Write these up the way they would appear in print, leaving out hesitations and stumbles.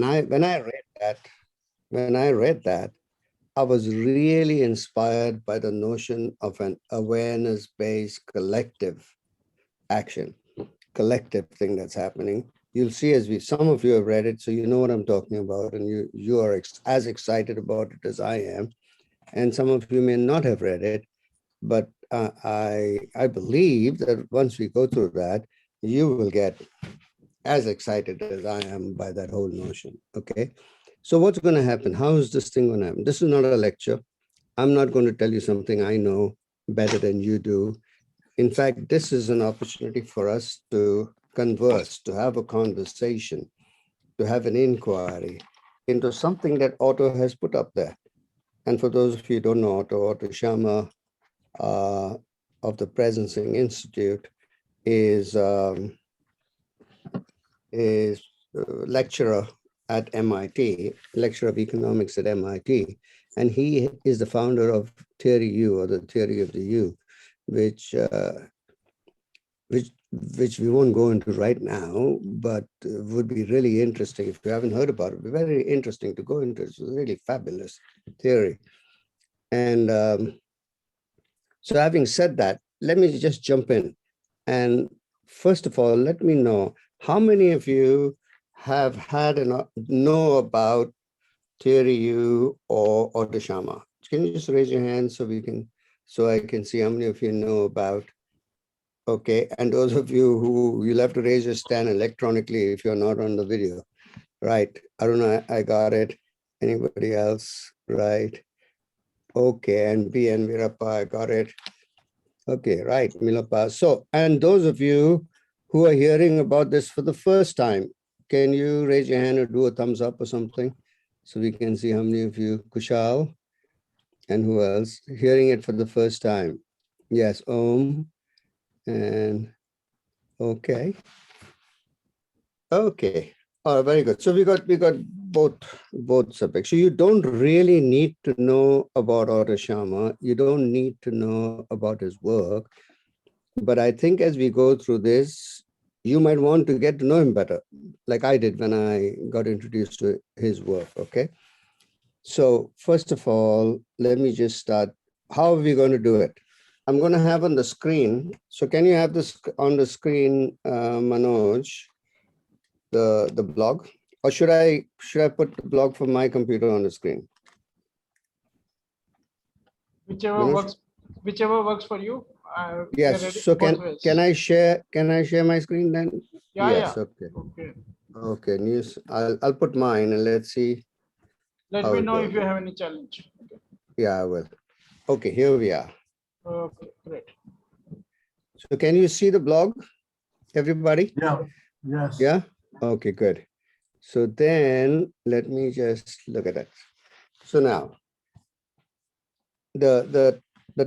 when I read that, I was really inspired by the notion of an awareness-based collective action, collective thing that's happening. You'll see some of you have read it, so you know what I'm talking about, and you are as excited about it as I am. And some of you may not have read it, but I believe that once we go through that, you will get as excited as I am by that whole notion. Okay, so what's going to happen? How is this thing going to happen? This is not a lecture. I'm not going to tell you something I know better than you do. In fact, this is an opportunity for us to converse, to have a conversation, to have an inquiry into something that Otto has put up there. And for those of you who don't know Otto Scharmer of the Presencing Institute is lecturer at MIT, lecturer of economics at MIT, and he is the founder of Theory U, or the Theory of the U, which we won't go into right now, but would be really interesting. If you haven't heard about it, it'd be very interesting to go into. It's a really fabulous theory. And so having said that, let me just jump in. And first of all, let me know, how many of you have had know about Theory U or Otto Scharmer? Can you just raise your hand so I can see how many of you know about? Okay, and those of you who, you'll have to raise your hand electronically if you're not on the video. Right, Aruna, I got it. Anybody else? Right. Okay, and B and Virappa, I got it. Okay, right, Milapa. So, and those of you who are hearing about this for the first time, can you raise your hand or do a thumbs up or something so we can see how many of you? Kushal, and who else? Hearing it for the first time. Yes, Om, and okay. Okay, oh, very good. So we got both subjects. So you don't really need to know about Otto Scharmer. You don't need to know about his work. But I think as we go through this, you might want to get to know him better, like I did when I got introduced to his work, okay? So first of all, let me just start. How are we going to do it? I'm going to have on the screen. So can you have this on the screen, Manoj, the blog? Or should I put the blog from my computer on the screen? Whichever works for you. Yes. So can I share my screen then? Yeah, yes. Yeah. Okay. News. I'll put mine and let's see. Let me know if you have any challenge. Okay. Yeah, I will. Okay, here we are. Okay, great. So can you see the blog, everybody? Yeah. Yes. Yeah. Okay, good. So then let me just look at it. So now the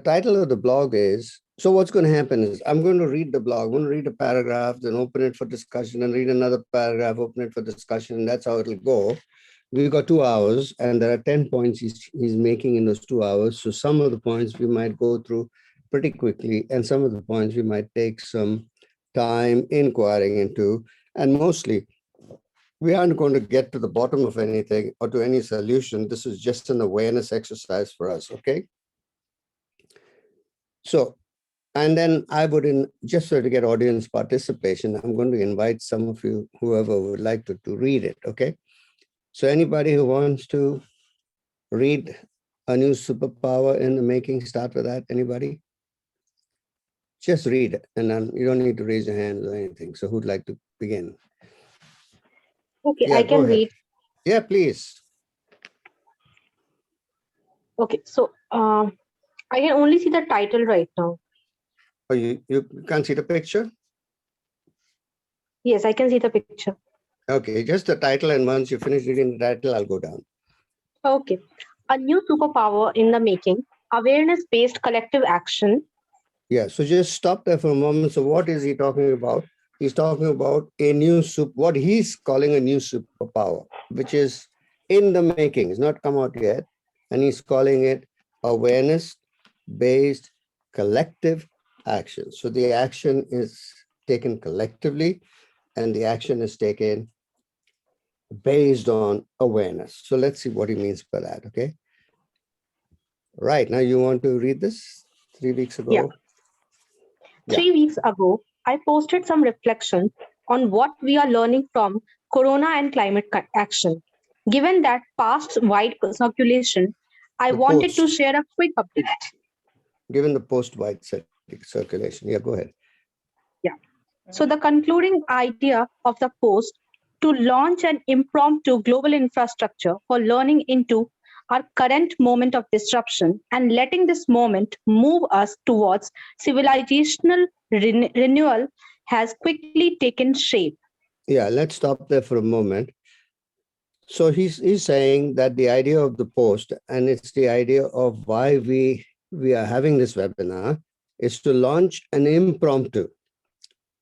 title of the blog is, so what's going to happen is I'm going to read the blog. I'm going to read a paragraph, then open it for discussion, and read another paragraph, open it for discussion, and that's how it'll go. We've got 2 hours, and there are 10 points he's making in those 2 hours. So some of the points we might go through pretty quickly, and some of the points we might take some time inquiring into, and mostly we aren't going to get to the bottom of anything or to any solution. This is just an awareness exercise for us, okay? So, and then I would, just so to get audience participation, I'm going to invite some of you, whoever would like to read it, okay? So anybody who wants to read A New Superpower in the Making, start with that, anybody? Just read it, and then you don't need to raise your hands or anything. So who'd like to begin? Okay, yeah, I can read. Yeah, please. Okay, so I can only see the title right now. Oh, you can't see the picture? Yes, I can see the picture. Okay, just the title, and once you finish reading the title, I'll go down. Okay. A new superpower in the making, awareness-based collective action. Yeah, so just stop there for a moment. So what is he talking about? He's talking about a new what he's calling a new superpower, which is in the making. It's not come out yet. And he's calling it awareness-based collective action. So the action is taken collectively, and the action is taken based on awareness. So let's see what he means by that, okay? Right, now you want to read this 3 weeks ago? Yeah. 3 weeks ago, I posted some reflections on what we are learning from Corona and climate action. Given that past wide circulation, I The wanted to post. share a quick update. Given the post-wide circulation. Yeah, go ahead. Yeah. So the concluding idea of the post to launch an impromptu global infrastructure for learning into our current moment of disruption and letting this moment move us towards civilizational renewal has quickly taken shape. Yeah, let's stop there for a moment. So he's saying that the idea of the post, and it's the idea of why we are having this webinar, is to launch an impromptu.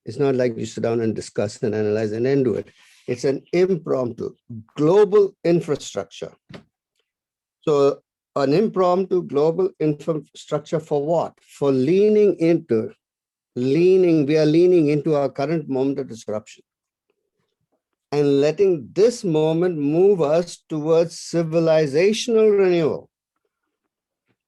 It's not like you sit down and discuss and analyze and then do it. It's an impromptu global infrastructure. So an impromptu global infrastructure for what? For we are leaning into our current moment of disruption and letting this moment move us towards civilizational renewal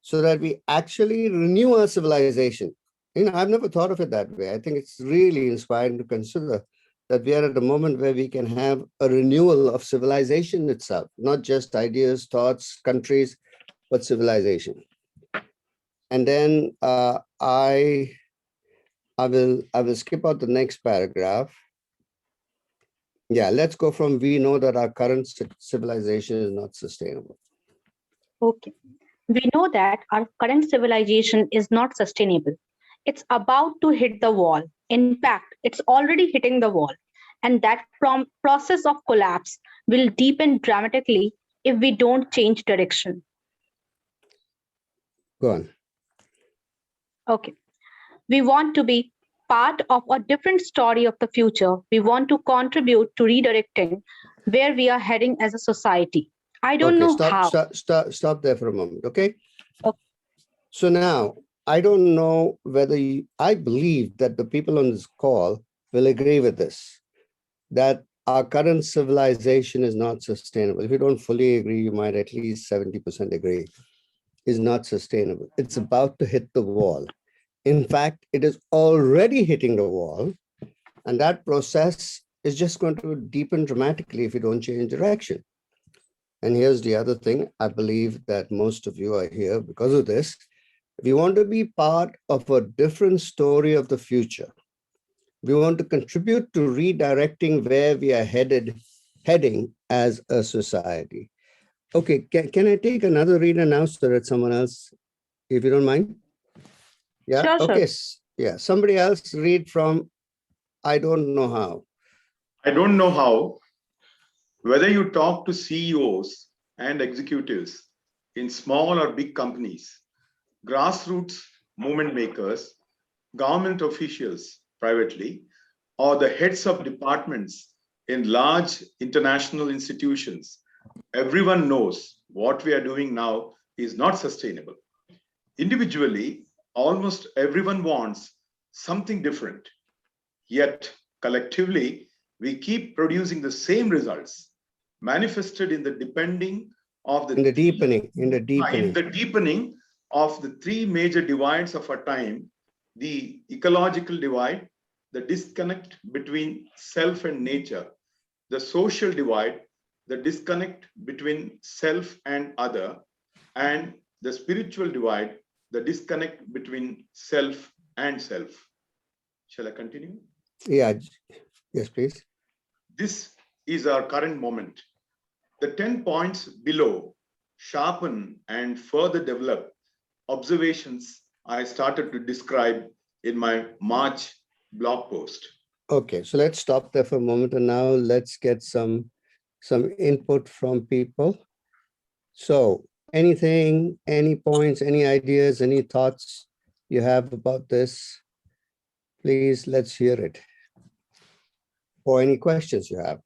so that we actually renew our civilization. I've never thought of it that way. I think it's really inspiring to consider that we are at a moment where we can have a renewal of civilization itself, not just ideas, thoughts, countries, but civilization. And then I will skip out the next paragraph. Yeah, let's go from we know that our current civilization is not sustainable. Okay. We know that our current civilization is not sustainable. It's about to hit the wall. In fact, it's already hitting the wall. And that process of collapse will deepen dramatically if we don't change direction. Go on. Okay. We want to be part of a different story of the future. We want to contribute to redirecting where we are heading as a society. I don't know how. Stop there for a moment, okay? Okay. So now, I don't know whether I believe that the people on this call will agree with this, that our current civilization is not sustainable. If you don't fully agree, you might at least 70% agree, is not sustainable. It's about to hit the wall. In fact, it is already hitting the wall, and that process is just going to deepen dramatically if you don't change direction. And here's the other thing. I believe that most of you are here because of this. We want to be part of a different story of the future. We want to contribute to redirecting where we are heading as a society. Okay, can I take another reader now so that someone else, if you don't mind? Yeah, Sure, okay. sure. Yeah, somebody else read from I don't know how. I don't know how. Whether you talk to CEOs and executives in small or big companies, grassroots movement makers, government officials privately, or the heads of departments in large international institutions, everyone knows what we are doing now is not sustainable. Individually, almost everyone wants something different. Yet, collectively, we keep producing the same results manifested in the deepening of the deepening of the three major divides of our time: the ecological divide, the disconnect between self and nature; the social divide, the disconnect between self and other; and the spiritual divide, the disconnect between self and self. Shall I continue? Yeah, yes, please. This is our current moment. The 10 points below sharpen and further develop observations I started to describe in my March blog post. Okay, so let's stop there for a moment, and now let's get some input from people. So anything, any points, any ideas, any thoughts you have about this, please, let's hear it. Or any questions you have.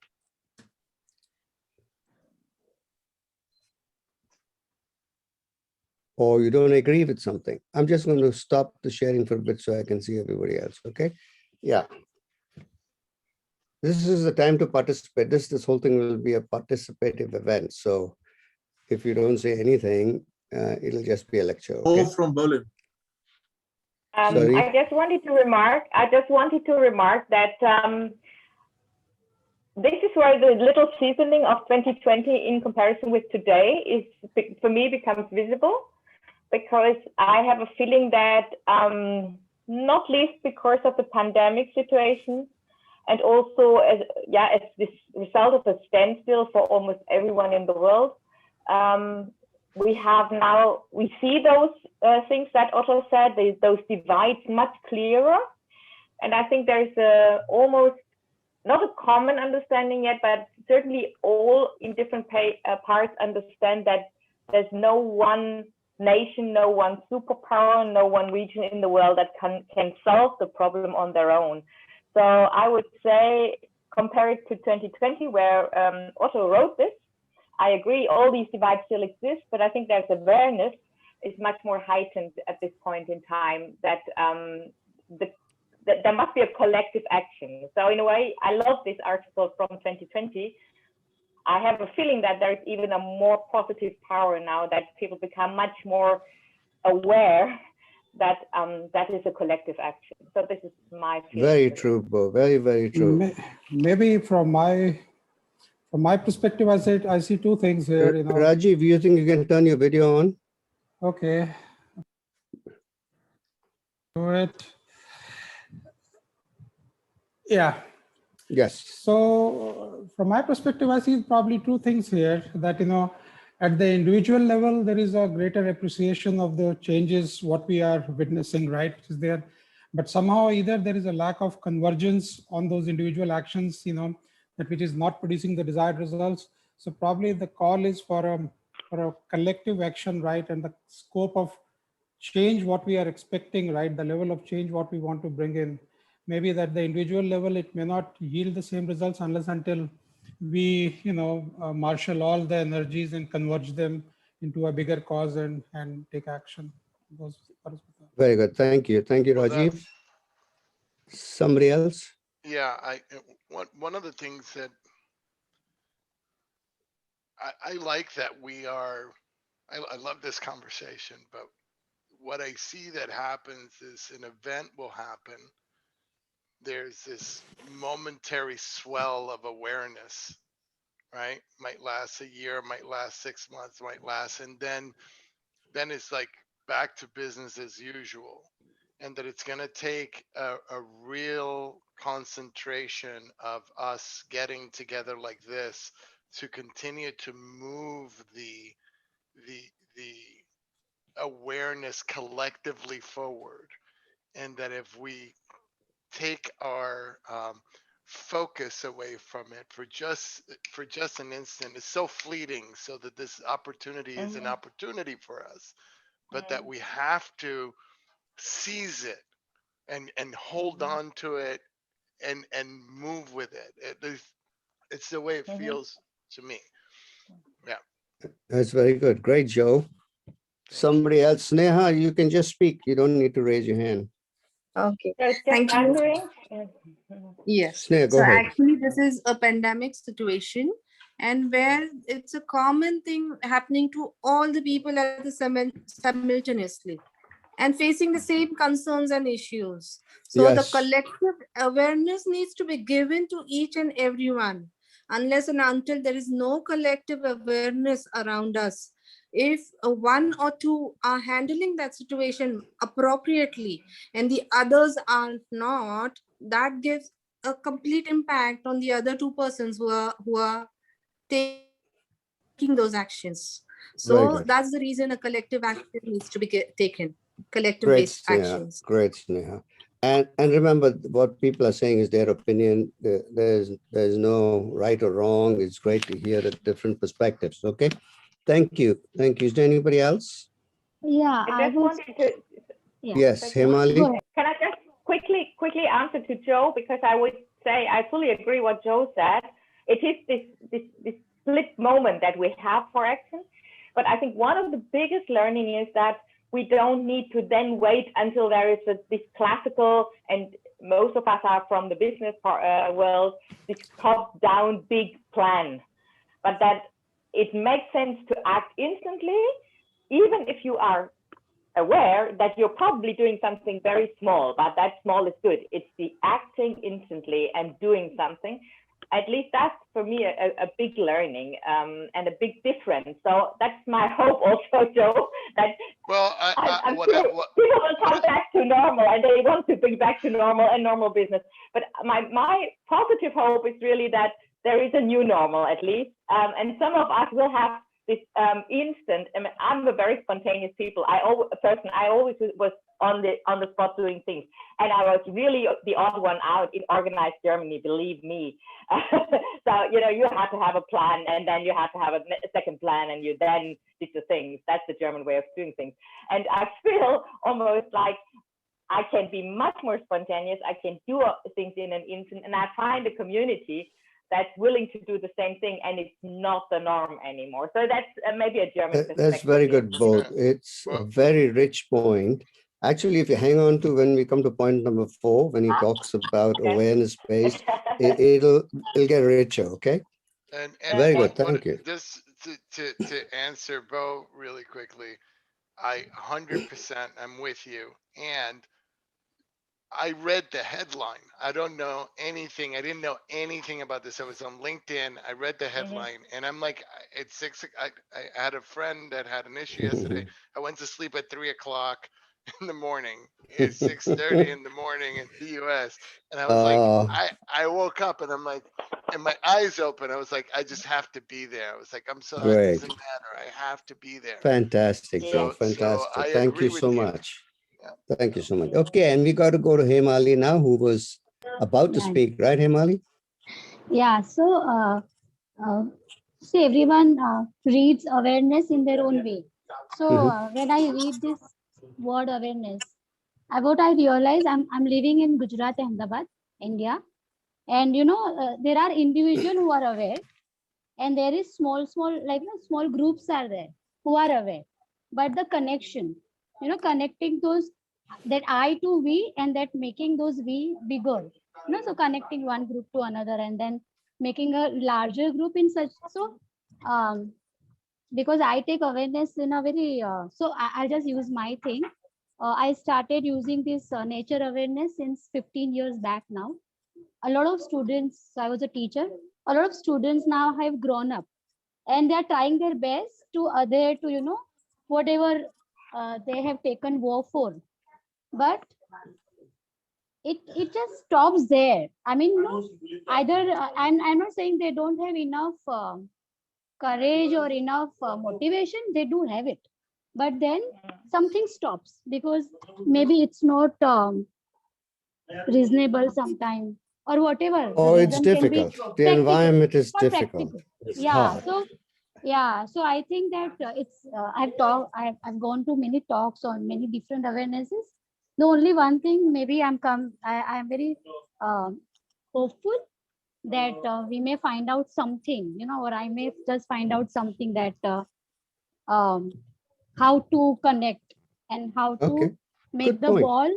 Or you don't agree with something. I'm just going to stop the sharing for a bit so I can see everybody else, okay? Yeah. this is the time to participate. This whole thing will be a participative event. So if you don't say anything, it'll just be a lecture. Okay? All from Berlin. Sorry? I just wanted to remark that this is where the little seasoning of 2020 in comparison with today is, for me, becomes visible, because I have a feeling that not least because of the pandemic situation, and also as this result of a standstill for almost everyone in the world, we see those things that Otto said, those divides much clearer. And I think there's almost not a common understanding yet, but certainly all in different parts understand that there's no one nation, no one superpower, no one region in the world that can solve the problem on their own. So I would say, compare it to 2020, where Otto wrote this. I agree, all these divides still exist, but I think there's awareness is much more heightened at this point in time, that there must be a collective action. So in a way, I love this article from 2020. I have a feeling that there's even a more positive power now, that people become much more aware that that is a collective action. So this is my feeling. Very true, Bo. Very, very true. Maybe from my perspective, I see two things here. Rajiv, you think you can turn your video on? Okay. Do it. Yeah. Yes. So from my perspective, I see probably two things here, that, at the individual level, there is a greater appreciation of the changes, what we are witnessing, right, is there. But somehow either there is a lack of convergence on those individual actions, that which is not producing the desired results. So probably the call is for a collective action, right, and the scope of change what we are expecting, right, the level of change what we want to bring in. Maybe that the individual level, it may not yield the same results unless until we, marshal all the energies and converge them into a bigger cause and take action. Very good. Thank you. Thank you, Rajiv. Somebody else? Yeah, one of the things that I like that I love this conversation, but what I see that happens is an event will happen. There's this momentary swell of awareness, right? Might last a year, might last 6 months, might last, and then it's like back to business as usual. And that it's going to take a real concentration of us getting together like this to continue to move the awareness collectively forward. And that if we take our focus away from it for just an instant, it's so fleeting, so that this opportunity is an opportunity for us, but that we have to seize it and hold on to it and move with it. It's the way it feels to me. Yeah. That's very good. Great, Joe. Somebody else? Sneha, you can just speak. You don't need to raise your hand. Okay. So it's just Thank you. answering. Yes. Sneha, go So ahead. actually, this is a pandemic situation, and where it's a common thing happening to all the people at the simultaneously, and facing the same concerns and issues. So Yes. the collective awareness needs to be given to each and everyone. Unless and until there is no collective awareness around us, if one or two are handling that situation appropriately and the others are not, that gives a complete impact on the other two persons who are taking those actions. Very So good. that's the reason a collective action needs to be taken, collective Great, based Sneha. actions. Great, Sneha. And remember, what people are saying is their opinion. There's no right or wrong. It's great to hear the different perspectives. Okay. Thank you. Thank you. Is there anybody else? Yeah, I just wanted to. Yes, Hemali. Can I just quickly answer to Joe, because I would say I fully agree what Joe said. It is this split moment that we have for action, but I think one of the biggest learning is that we don't need to then wait until there is this classical and most of us are from the business world, this top-down big plan, but that it makes sense to act instantly, even if you are aware that you're probably doing something very small, but that small is good. It's the acting instantly and doing something. At least that's for me a big learning and a big difference. So that's my hope also, Joe, that I'm sure people will come back to normal and they want to bring back to normal and normal business. But my positive hope is really that there is a new normal at least. And some of us will have this instant. I mean, I'm a very spontaneous person. I always was on the spot doing things, and I was really the odd one out in organized Germany. Believe me. So you have to have a plan, and then you have to have a second plan, and you then did the things. That's the German way of doing things. And I feel almost like I can be much more spontaneous. I can do things in an instant, and I find a community that's willing to do the same thing, and it's not the norm anymore. So that's maybe a German perspective. That's very good, both. It's a very rich point. Actually, if you hang on to when we come to point number 4, when he talks about awareness-based, it'll get richer, okay? And very good, thank you. Just to answer Bo really quickly, I 100% I'm with you. And I read the headline. I don't know anything. I didn't know anything about this. I was on LinkedIn. I read the headline and I'm like, it's 6. I had a friend that had an issue yesterday. I went to sleep at 3 o'clock in the morning. It's 6:30 in the morning in the US. And I was like, I woke up and I'm like, and my eyes open. I was like, I just have to be there. I was like, I'm sorry, it doesn't matter. I have to be there. Fantastic, Joe. Fantastic. Thank you so much. Thank you so much. Okay, and we got to go to Hemali now, who was about to speak, right, Hemali? Yeah, so see, everyone reads awareness in their own way. So when I read this word awareness, what I realize, I'm living in Gujarat, Ahmedabad, India, and there are individuals who are aware, and there is small groups are there who are aware, but the connection, connecting those, that I to we, and that making those we bigger, so connecting one group to another and then making a larger group in such. So because I take awareness in a very so I'll just use my thing. I started using this nature awareness since 15 years back now. A lot of students, I was a teacher, a lot of students now have grown up and they're trying their best to adhere to whatever they have taken war for, but it just stops there. I mean, either I'm not saying they don't have enough courage or enough motivation. They do have it, but then something stops because maybe it's not reasonable sometimes or whatever. Oh, it's difficult. The environment is difficult. It's hard. So I think that it's I've gone to many talks on many different awarenesses. The only one thing, maybe I'm very hopeful that we may find out something, or I may just find out something that how to connect and how to make the ball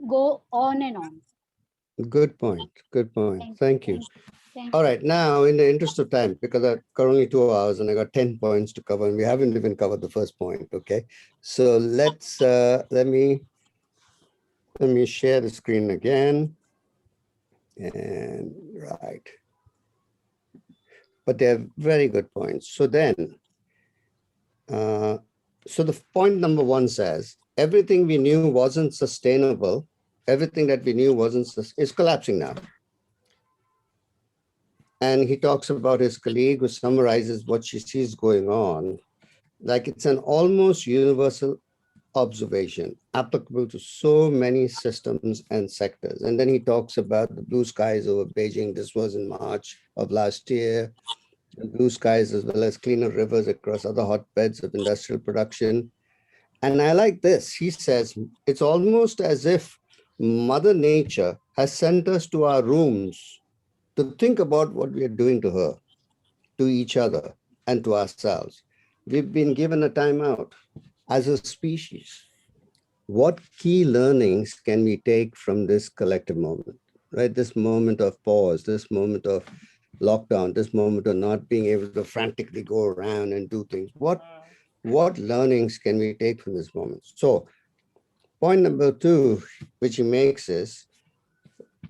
go on and on. Good point. Good point. Thank you. All right. Now, in the interest of time, because I've got only 2 hours and I got 10 points to cover, and we haven't even covered the first point. Okay. So let's let me share the screen again. And right. But they're very good points. So then, so the point number 1 says, everything we knew wasn't sustainable. Everything that we knew is collapsing now. And he talks about his colleague who summarizes what she sees going on. Like it's an almost universal observation applicable to so many systems and sectors. And then he talks about the blue skies over Beijing. This was in March of last year. The blue skies as well as cleaner rivers across other hotbeds of industrial production. And I like this. He says, it's almost as if Mother Nature has sent us to our rooms to think about what we are doing to her, to each other, and to ourselves. We've been given a timeout as a species. what key learnings can we take from this collective moment, right? This moment of pause, this moment of lockdown, this moment of not being able to frantically go around and do things. What learnings can we take from this moment? So point number two, which he makes is,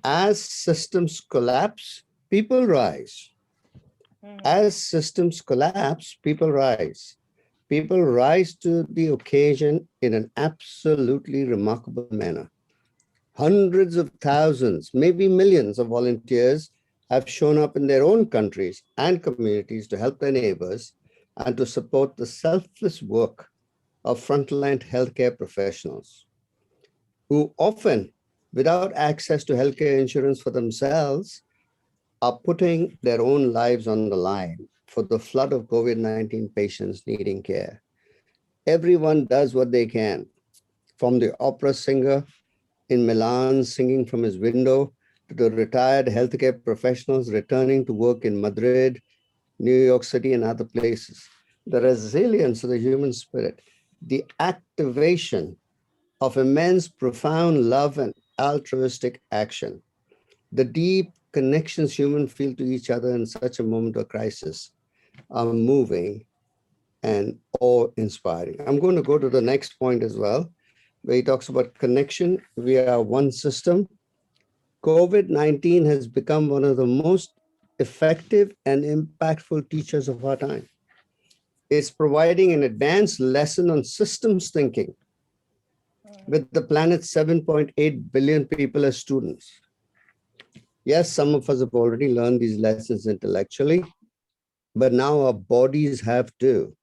as systems collapse, people rise. As systems collapse, people rise. People rise to the occasion in an absolutely remarkable manner. Hundreds of thousands, maybe millions of volunteers have shown up in their own countries and communities to help their neighbors and to support the selfless work of frontline healthcare professionals who often, without access to healthcare insurance for themselves, are putting their own lives on the line for the flood of COVID-19 patients needing care. Everyone does what they can, from the opera singer in Milan singing from his window to the retired healthcare professionals returning to work in Madrid, New York City, and other places. The resilience of the human spirit, the activation of immense, profound love and altruistic action, the deep connections humans feel to each other in such a moment of crisis are moving and awe-inspiring. I'm going to go to the next point as well, where he talks about connection. We are one system. COVID-19 has become one of the most effective and impactful teachers of our time. It's providing an advanced lesson on systems thinking with the planet's 7.8 billion people as students. Yes, some of us have already learned these lessons intellectually, but now our bodies have to.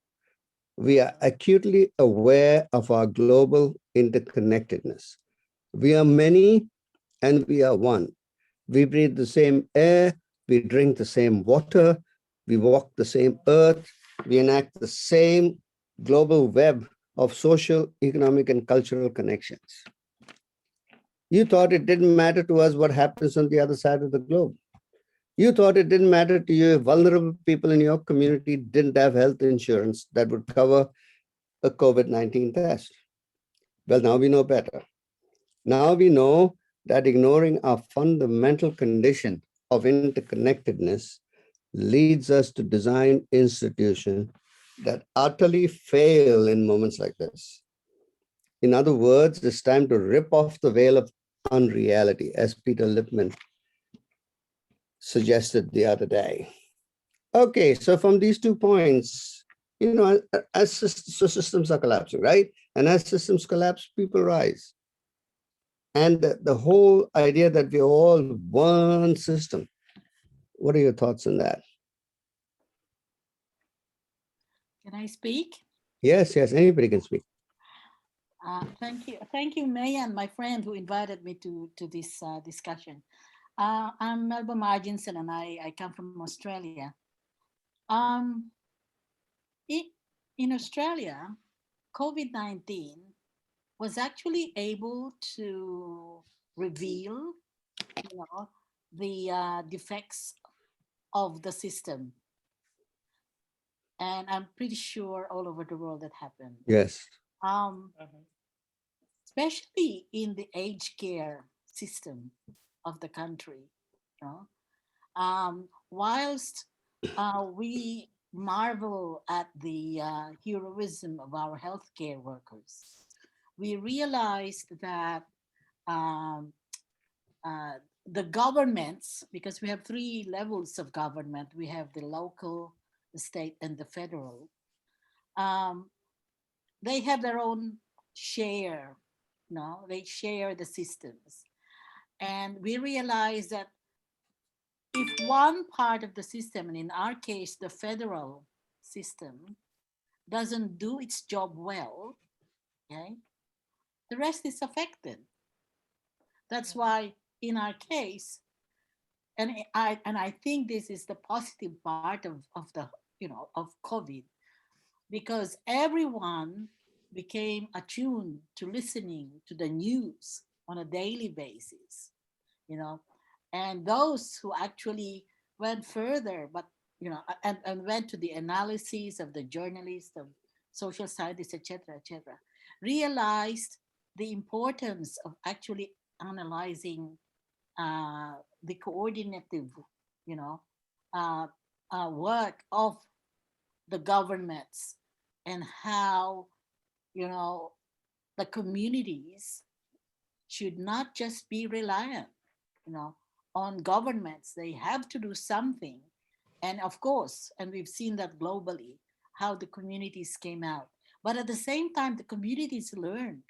We are acutely aware of our global interconnectedness. We are many and we are one. We breathe the same air, we drink the same water, we walk the same earth, we enact the same global web of social, economic, and cultural connections. You thought it didn't matter to us what happens on the other side of the globe. You thought it didn't matter to you if vulnerable people in your community didn't have health insurance that would cover a COVID-19 test. Well, now we know better. Now we know that ignoring our fundamental condition of interconnectedness leads us to design institutions that utterly fail in moments like this. In other words, it's time to rip off the veil of unreality, as Peter Lipman suggested the other day. Okay, so from these 2 points, as systems are collapsing, right? And as systems collapse, people rise. And the whole idea that we're all one system. What are your thoughts on that? Can I speak? Yes, anybody can speak. Thank you, Mayan, my friend who invited me to this discussion. I'm Melba Marginson and I come from Australia. In Australia, COVID-19 was actually able to reveal, the defects of the system. And I'm pretty sure all over the world that happened. Yes. Especially in the aged care system of the country. Whilst we marvel at the heroism of our healthcare workers, we realized that the governments, because we have 3 levels of government, we have the local, the state, and the federal, they have their own share, they share the systems. And we realize that if one part of the system, and in our case, the federal system, doesn't do its job well, okay, the rest is affected. That's why in our case, and I think this is the positive part of the of COVID, because everyone became attuned to listening to the news on a daily basis, and those who actually went further, but and went to the analysis of the journalists, of social scientists, etc., realized the importance of actually analyzing the coordinative, you know, work of the governments, and how, you know, the communities should not just be reliant, you know, on governments. They have to do something. And of course, and we've seen that globally, how the communities came out. But at the same time, the communities learned,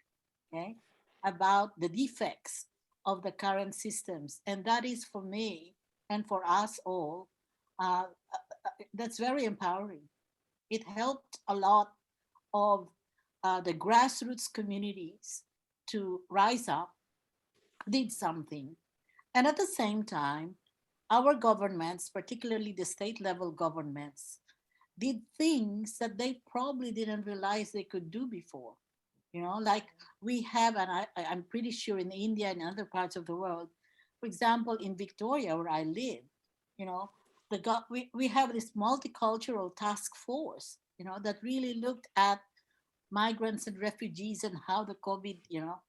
okay, about the defects of the current systems. And that is, for me and for us all, that's very empowering. It helped a lot of the grassroots communities to rise up, did something. And at the same time, our governments, particularly the state level governments, did things that they probably didn't realize they could do before. You know, like we have, and I'm pretty sure in India and other parts of the world, for example, in Victoria, where I live, you know, we have this multicultural task force, you know, that really looked at migrants and refugees and how the COVID, you know,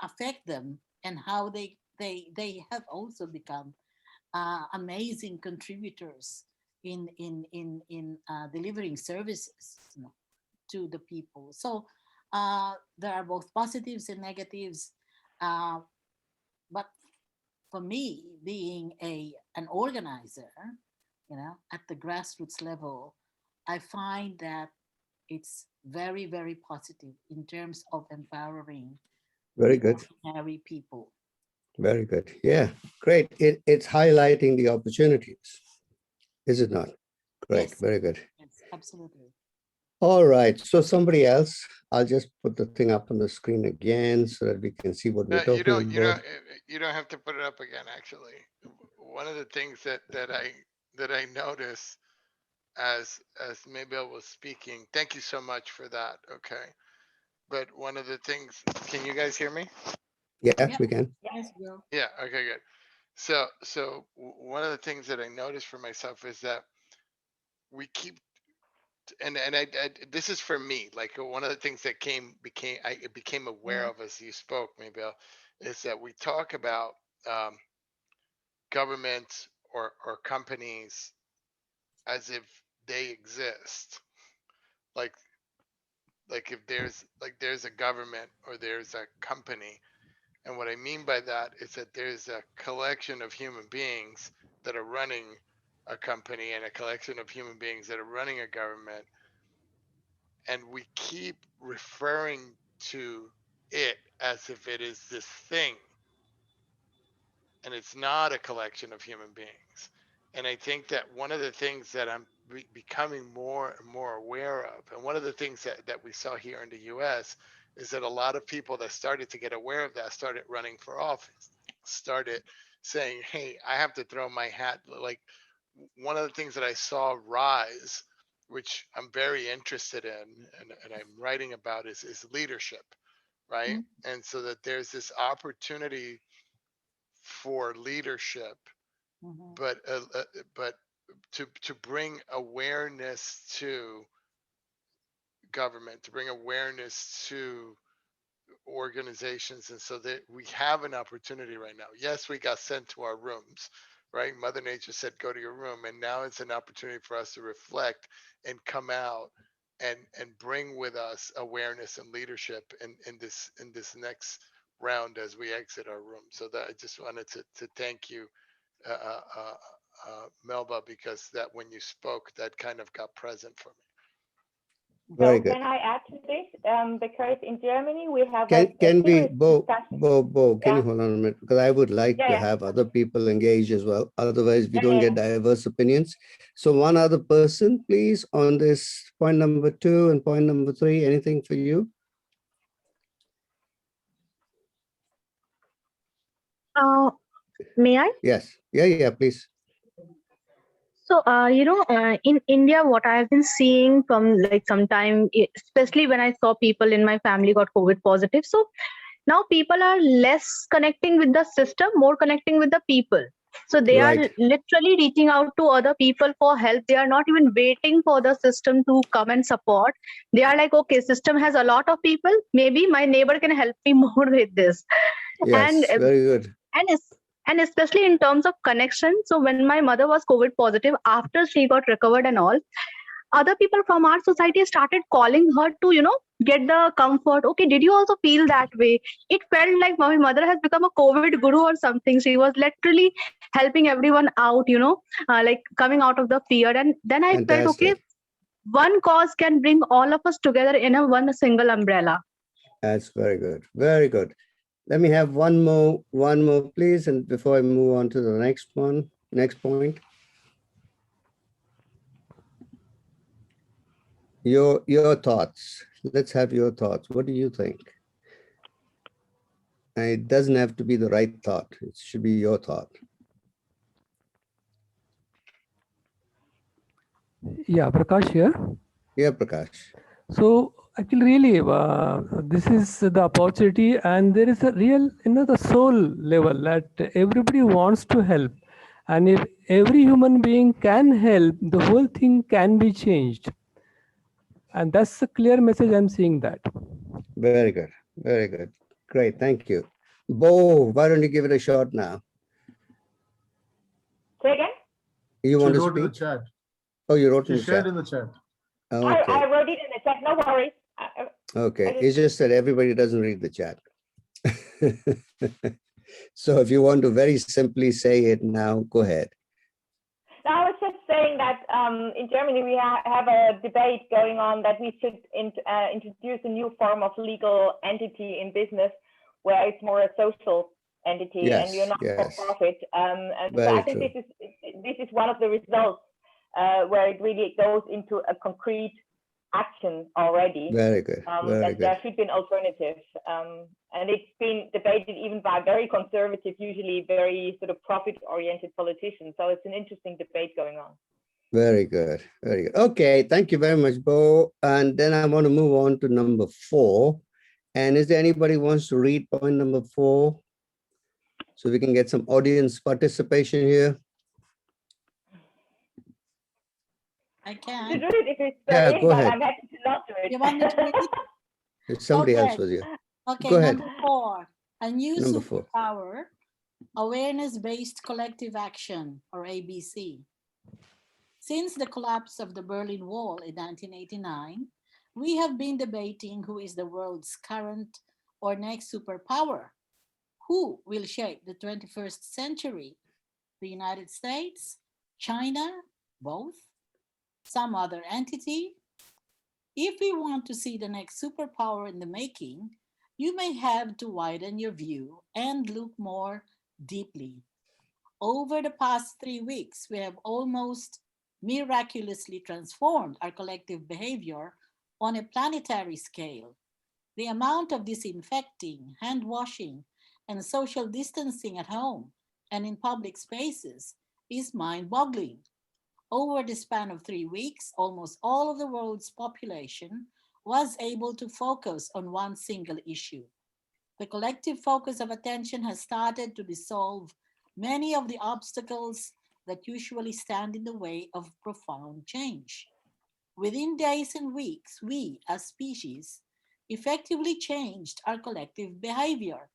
affect them, and how they have also become amazing contributors in delivering services, you know, to the people. So there are both positives and negatives, but for me, being an organizer, you know, at the grassroots level, I find that it's very, very positive in terms of empowering Very the good. ordinary people. Very good. Yeah, great. It's highlighting the opportunities, is it not? Great. Yes. Very good. Yes, absolutely. All right. So somebody else, I'll just put the thing up on the screen again so that we can see what we're You talking about. you don't have to put it up again. Actually, one of the things that I notice as Maybell was speaking. Thank you so much for that. Okay, but one of the things, can you guys hear me? Yeah, Yeah. we can. Yes, Bill. Yeah. Okay. Good. So one of the things that I noticed for myself is that we keep, and I this is for me, like one of the things that I became aware of as you spoke, Maybell, is that we talk about governments or companies as if they exist, like if there's a government or there's a company. And what I mean by that is that there's a collection of human beings that are running a company and a collection of human beings that are running a government. And we keep referring to it as if it is this thing. And it's not a collection of human beings. And I think that one of the things that I'm becoming more and more aware of, and one of the things that we saw here in the US, is that a lot of people that started to get aware of that started running for office, started saying, hey, I have to throw my hat. Like one of the things that I saw rise, which I'm very interested in and I'm writing about, is leadership, right? And so that there's this opportunity for leadership, but to bring awareness to government, to bring awareness to organizations, and so that we have an opportunity right now. Yes, we got sent to our rooms, right? Mother Nature said, go to your room, and now it's an opportunity for us to reflect and come out and bring with us awareness and leadership in this next round as we exit our room. So that I just wanted to thank you, Melba, because that when you spoke, that kind of got present for me. Very So good. can I add to this? Because in Germany we have Can we, Bo, can Yeah. you hold on a minute? Because I would like to have other people engage as well. Otherwise, we don't get diverse opinions. So one other person, please, on this point number 2 and point number 3, anything for you? May I? Yes. Yeah, please. So, in India, what I've been seeing from like some time, especially when I saw people in my family got COVID positive. So now people are less connecting with the system, more connecting with the people. So they are Right. literally reaching out to other people for help. They are not even waiting for the system to come and support. They are like, okay, system has a lot of people. Maybe my neighbor can help me more with this. And Yes, very good. and es- and especially in terms of connection. So when my mother was COVID positive, after she got recovered and all, other people from our society started calling her to, get the comfort. Okay, did you also feel that way? It felt like my mother has become a COVID guru or something. She was literally helping everyone out, like coming out of the fear. And then I felt, okay, Fantastic. one cause can bring all of us together in a one single umbrella. That's very good. Very good. Let me have one more, please. And before I move on to the next point. Your thoughts. Let's have your thoughts. What do you think? And it doesn't have to be the right thought. It should be your thought. Yeah, Prakash here. Yeah, Prakash. So actually, really, this is the opportunity, and there is a real, the soul level that everybody wants to help, and if every human being can help, the whole thing can be changed, and that's a clear message. I'm seeing that. Very good. Very good. Great. Thank you. Bo, why don't you give it a shot now? Say again? You She want to wrote in the speak? chat. Oh, you wrote She in the shared chat. in the chat. Okay. I wrote it in the chat. No worries. Okay. It's just that everybody doesn't read the chat. So if you want to very simply say it now, go ahead. No, I was just saying that in Germany we have a debate going on that we should introduce a new form of legal entity in business where it's more a social entity and you're Yes, not yes. for profit. And so Very I think true. this is one of the results where it really goes into a concrete action already. Very good. Very That good. there should be an alternative. And it's been debated even by very conservative, usually very sort of profit-oriented politicians. So it's an interesting debate going on. Very good. Very good. Okay. Thank you very much, Bo. And then I want to move on to number 4. And is there anybody who wants to read point number 4? So we can get some audience participation here. I To can. do it if it's Yeah, in, go but ahead. I'm happy to not do it. You want me to read? If somebody Okay. else was here. Okay, Go ahead. number 4. A new Number 4. superpower, awareness-based collective action, or ABC. Since the collapse of the Berlin Wall in 1989, we have been debating who is the world's current or next superpower. Who will shape the 21st century? The United States? China? Both? Some other entity? If we want to see the next superpower in the making, you may have to widen your view and look more deeply. Over the past 3 weeks, we have almost miraculously transformed our collective behavior on a planetary scale. The amount of disinfecting, hand washing, and social distancing at home and in public spaces is mind boggling. Over the span of 3 weeks, almost all of the world's population was able to focus on one single issue. The collective focus of attention has started to dissolve many of the obstacles that usually stand in the way of profound change. Within days and weeks, we, as species, effectively changed our collective behavior.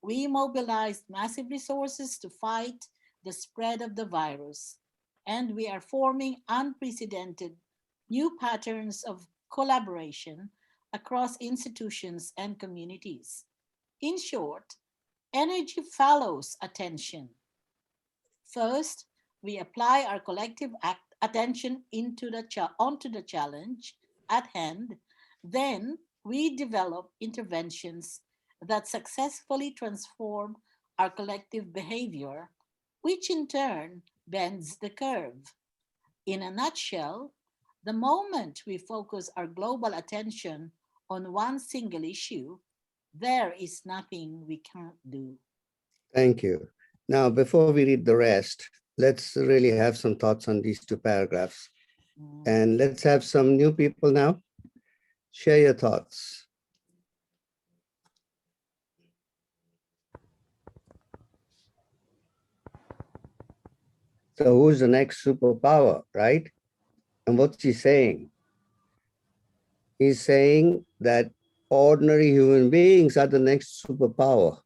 We mobilized massive resources to fight the spread of the virus, and we are forming unprecedented new patterns of collaboration across institutions and communities. In short, energy follows attention. First, we apply our collective attention onto the challenge at hand. Then, we develop interventions that successfully transform our collective behavior, which in turn bends the curve. In a nutshell, the moment we focus our global attention on one single issue, there is nothing we can't do. Thank you. Now, before we read the rest, let's really have some thoughts on these 2 paragraphs. And let's have some new people now. Share your thoughts. So who's the next superpower, right? And what's he saying? He's saying that ordinary human beings are the next superpower.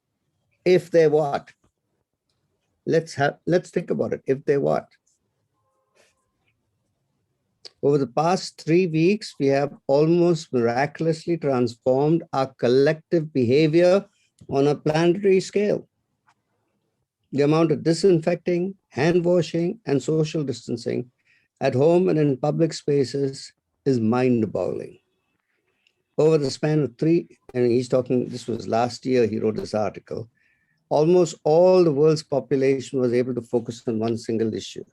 If they what? Let's think about it. If they what? Over the past 3 weeks, we have almost miraculously transformed our collective behavior on a planetary scale. The amount of disinfecting, hand washing, and social distancing at home and in public spaces is mind-boggling. Over the span of this was last year, he wrote this article, almost all the world's population was able to focus on one single issue.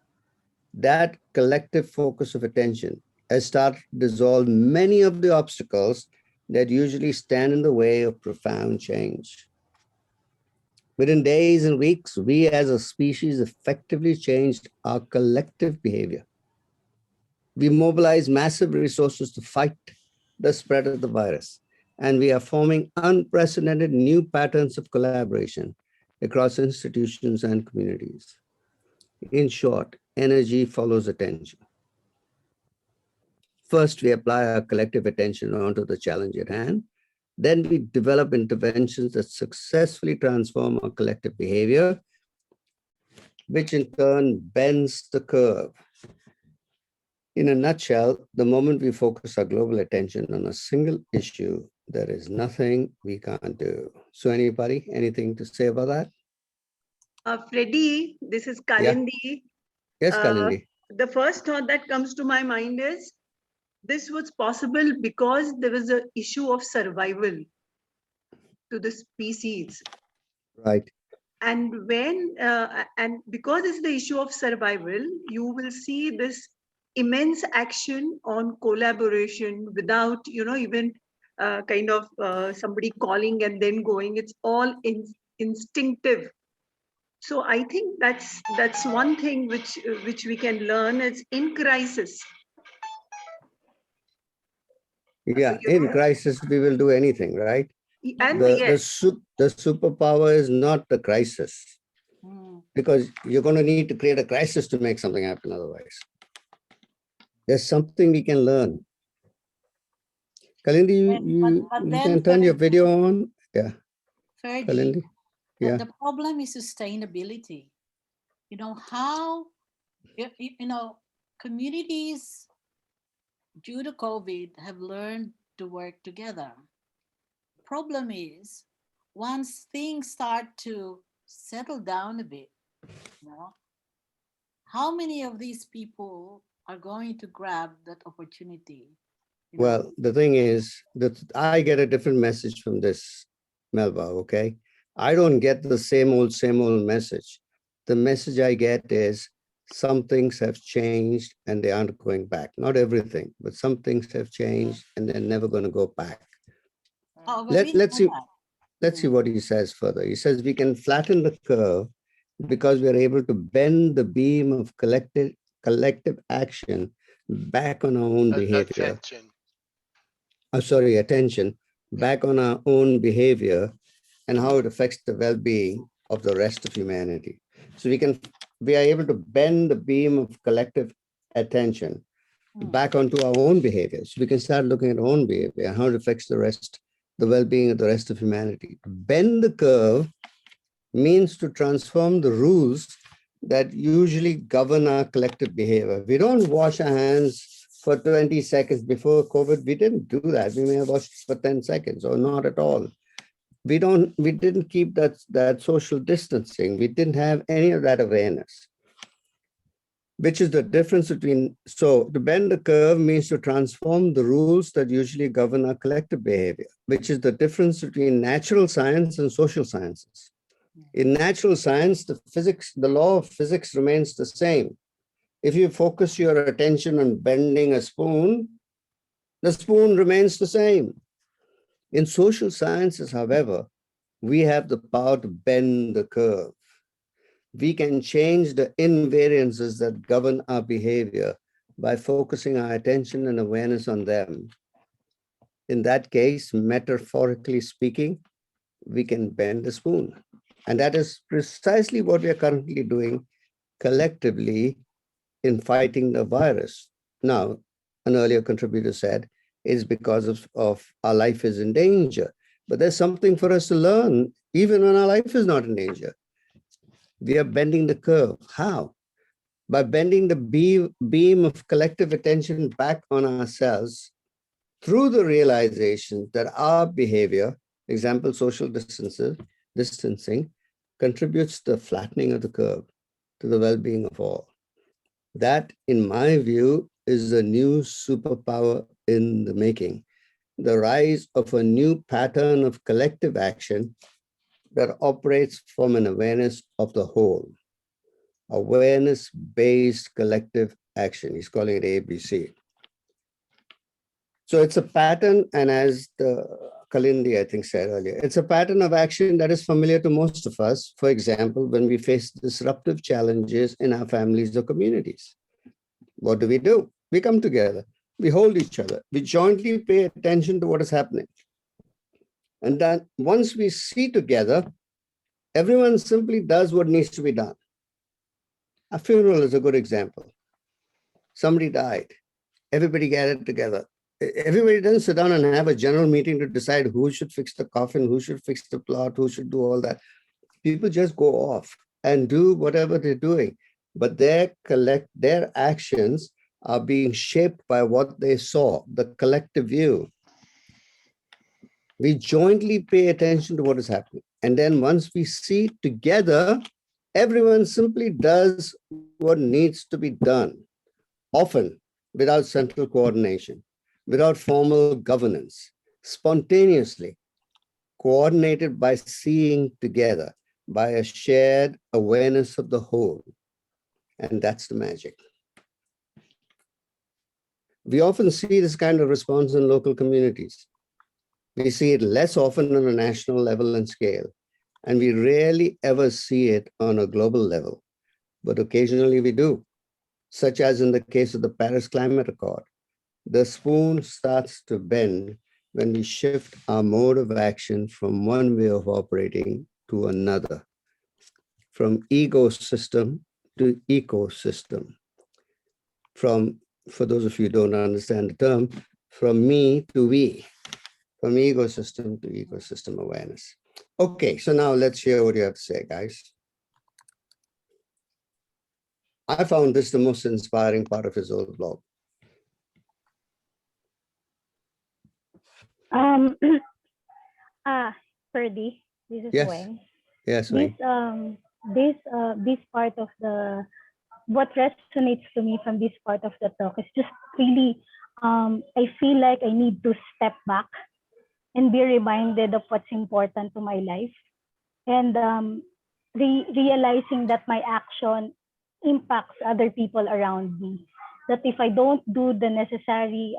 That collective focus of attention has started to dissolve many of the obstacles that usually stand in the way of profound change. Within days and weeks, we as a species effectively changed our collective behavior. We mobilized massive resources to fight the spread of the virus, and we are forming unprecedented new patterns of collaboration across institutions and communities. In short, energy follows attention. First, we apply our collective attention onto the challenge at hand. Then we develop interventions that successfully transform our collective behavior, which in turn bends the curve. In a nutshell, the moment we focus our global attention on a single issue, there is nothing we can't do. So anybody, anything to say about that? Freddie, this is Kalindi. Yes, Kalindi. The first thought that comes to my mind is this was possible because there was an issue of survival to the species. Right. And and because it's the issue of survival, you will see this immense action on collaboration without, even somebody calling and then going. It's all instinctive. So I think that's one thing which we can learn is in crisis. Yeah, in crisis, we will do anything, right? And the superpower is not the crisis, because you're going to need to create a crisis to make something happen otherwise. There's something we can learn. Kalindi, you can turn your video on. Yeah. Fergie, yeah. The problem is sustainability. How, communities due to COVID have learned to work together. Problem is, once things start to settle down a bit, how many of these people are going to grab that opportunity? Well, the thing is that I get a different message from this, Melba, okay? I don't get the same old message. The message I get is some things have changed and they aren't going back. Not everything, but some things have changed and they're never going to go back. Let's see what he says further. He says we can flatten the curve because we are able to bend the beam of collective action back on our own behavior. Attention back on our own behavior and how it affects the well-being of the rest of humanity. So we are able to bend the beam of collective attention back onto our own behavior. So we can start looking at our own behavior and how it affects the well-being of the rest of humanity. To bend the curve means to transform the rules that usually govern our collective behavior. We don't wash our hands for 20 seconds before COVID. We didn't do that. We may have washed for 10 seconds or not at all. We didn't keep that social distancing. We didn't have any of that awareness, which is the difference between, so to bend the curve means to transform the rules that usually govern our collective behavior, which is the difference between natural science and social sciences. In natural science, the law of physics remains the same. If you focus your attention on bending a spoon, the spoon remains the same. In social sciences, however, we have the power to bend the curve. We can change the invariances that govern our behavior by focusing our attention and awareness on them. In that case, metaphorically speaking, we can bend the spoon. And that is precisely what we are currently doing collectively in fighting the virus. Now, an earlier contributor said, is because of our life is in danger. But there's something for us to learn, even when our life is not in danger. We are bending the curve. How? By bending the beam of collective attention back on ourselves through the realization that our behavior, example, social distancing, contributes to the flattening of the curve, to the well-being of all. That, in my view, is a new superpower in the making, the rise of a new pattern of collective action that operates from an awareness of the whole, awareness-based collective action. He's calling it ABC. So it's a pattern, and as Kalindi, I think, said earlier, it's a pattern of action that is familiar to most of us. For example, when we face disruptive challenges in our families or communities, what do? We come together, we hold each other, we jointly pay attention to what is happening. And then once we see together, everyone simply does what needs to be done. A funeral is a good example. Somebody died, everybody gathered together. Everybody doesn't sit down and have a general meeting to decide who should fix the coffin, who should fix the plot, who should do all that. People just go off and do whatever they're doing, but their actions are being shaped by what they saw, the collective view. We jointly pay attention to what is happening. And then once we see together, everyone simply does what needs to be done, often without central coordination, without formal governance, spontaneously, coordinated by seeing together, by a shared awareness of the whole. And that's the magic. We often see this kind of response in local communities. We see it less often on a national level and scale, and we rarely ever see it on a global level, but occasionally we do, such as in the case of the Paris Climate Accord. The spoon starts to bend when we shift our mode of action from one way of operating to another, from ecosystem to ecosystem, from, for those of you who don't understand the term, from me to we, from ecosystem to ecosystem awareness. Okay, so now let's hear what you have to say, guys. I found this the most inspiring part of his old blog. Ferdy, this is Yes. Weng. Yes, Weng. This part of what resonates to me from this part of the talk is just really, I feel like I need to step back and be reminded of what's important to my life, and realizing that my action impacts other people around me. That if I don't do the necessary,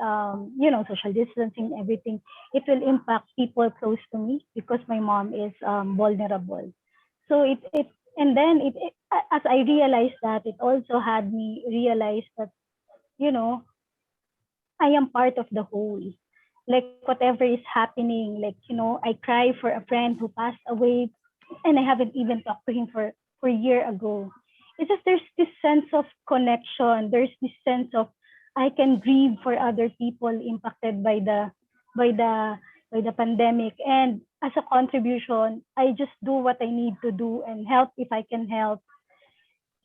social distancing, everything, it will impact people close to me because my mom is vulnerable. So as I realized that, it also had me realize that, I am part of the whole. Like whatever is happening, I cry for a friend who passed away and I haven't even talked to him for a year ago. It's just there's this sense of connection. There's this sense of I can grieve for other people impacted by the pandemic. And as a contribution, I just do what I need to do and help if I can help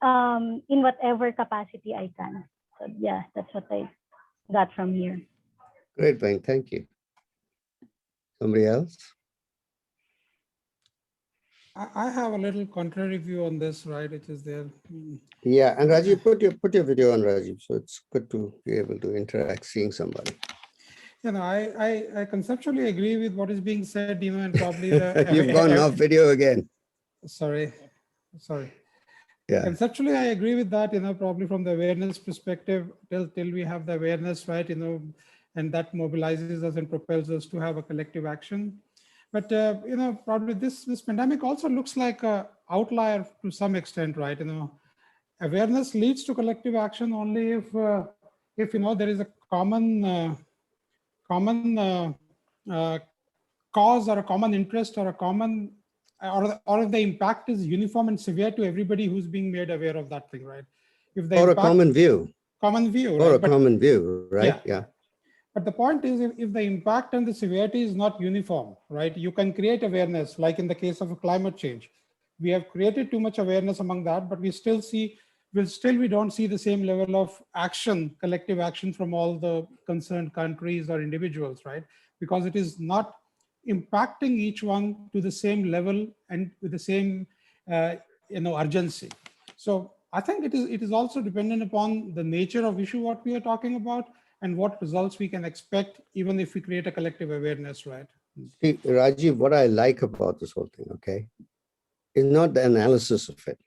in whatever capacity I can. So yeah, that's what I got from here. Great, Weng, thank you. Somebody else? I have a little contrary view on this, right? It is there. Yeah, and Rajiv, put your video on, Rajiv. So it's good to be able to interact, seeing somebody. I conceptually agree with what is being said, and probably the You've gone off video again. Sorry. Yeah. Conceptually, I agree with that, probably from the awareness perspective, till we have the awareness, right, and that mobilizes us and propels us to have a collective action. But, probably this pandemic also looks like an outlier to some extent, right? Awareness leads to collective action only if there is a common cause or a common interest or a common or if the impact is uniform and severe to everybody who's being made aware of that thing, right? If the Or a impact, common view. common view, Or right? a common view, right? Yeah. But the point is, if the impact and the severity is not uniform, right? You can create awareness, like in the case of climate change. We have created too much awareness among that, but we don't see the same level of action, collective action from all the concerned countries or individuals, right? Because it is not impacting each one to the same level and with the same urgency. So I think it is also dependent upon the nature of issue what we are talking about and what results we can expect even if we create a collective awareness, right? See, Rajiv, what I like about this whole thing, okay, is not the analysis of it.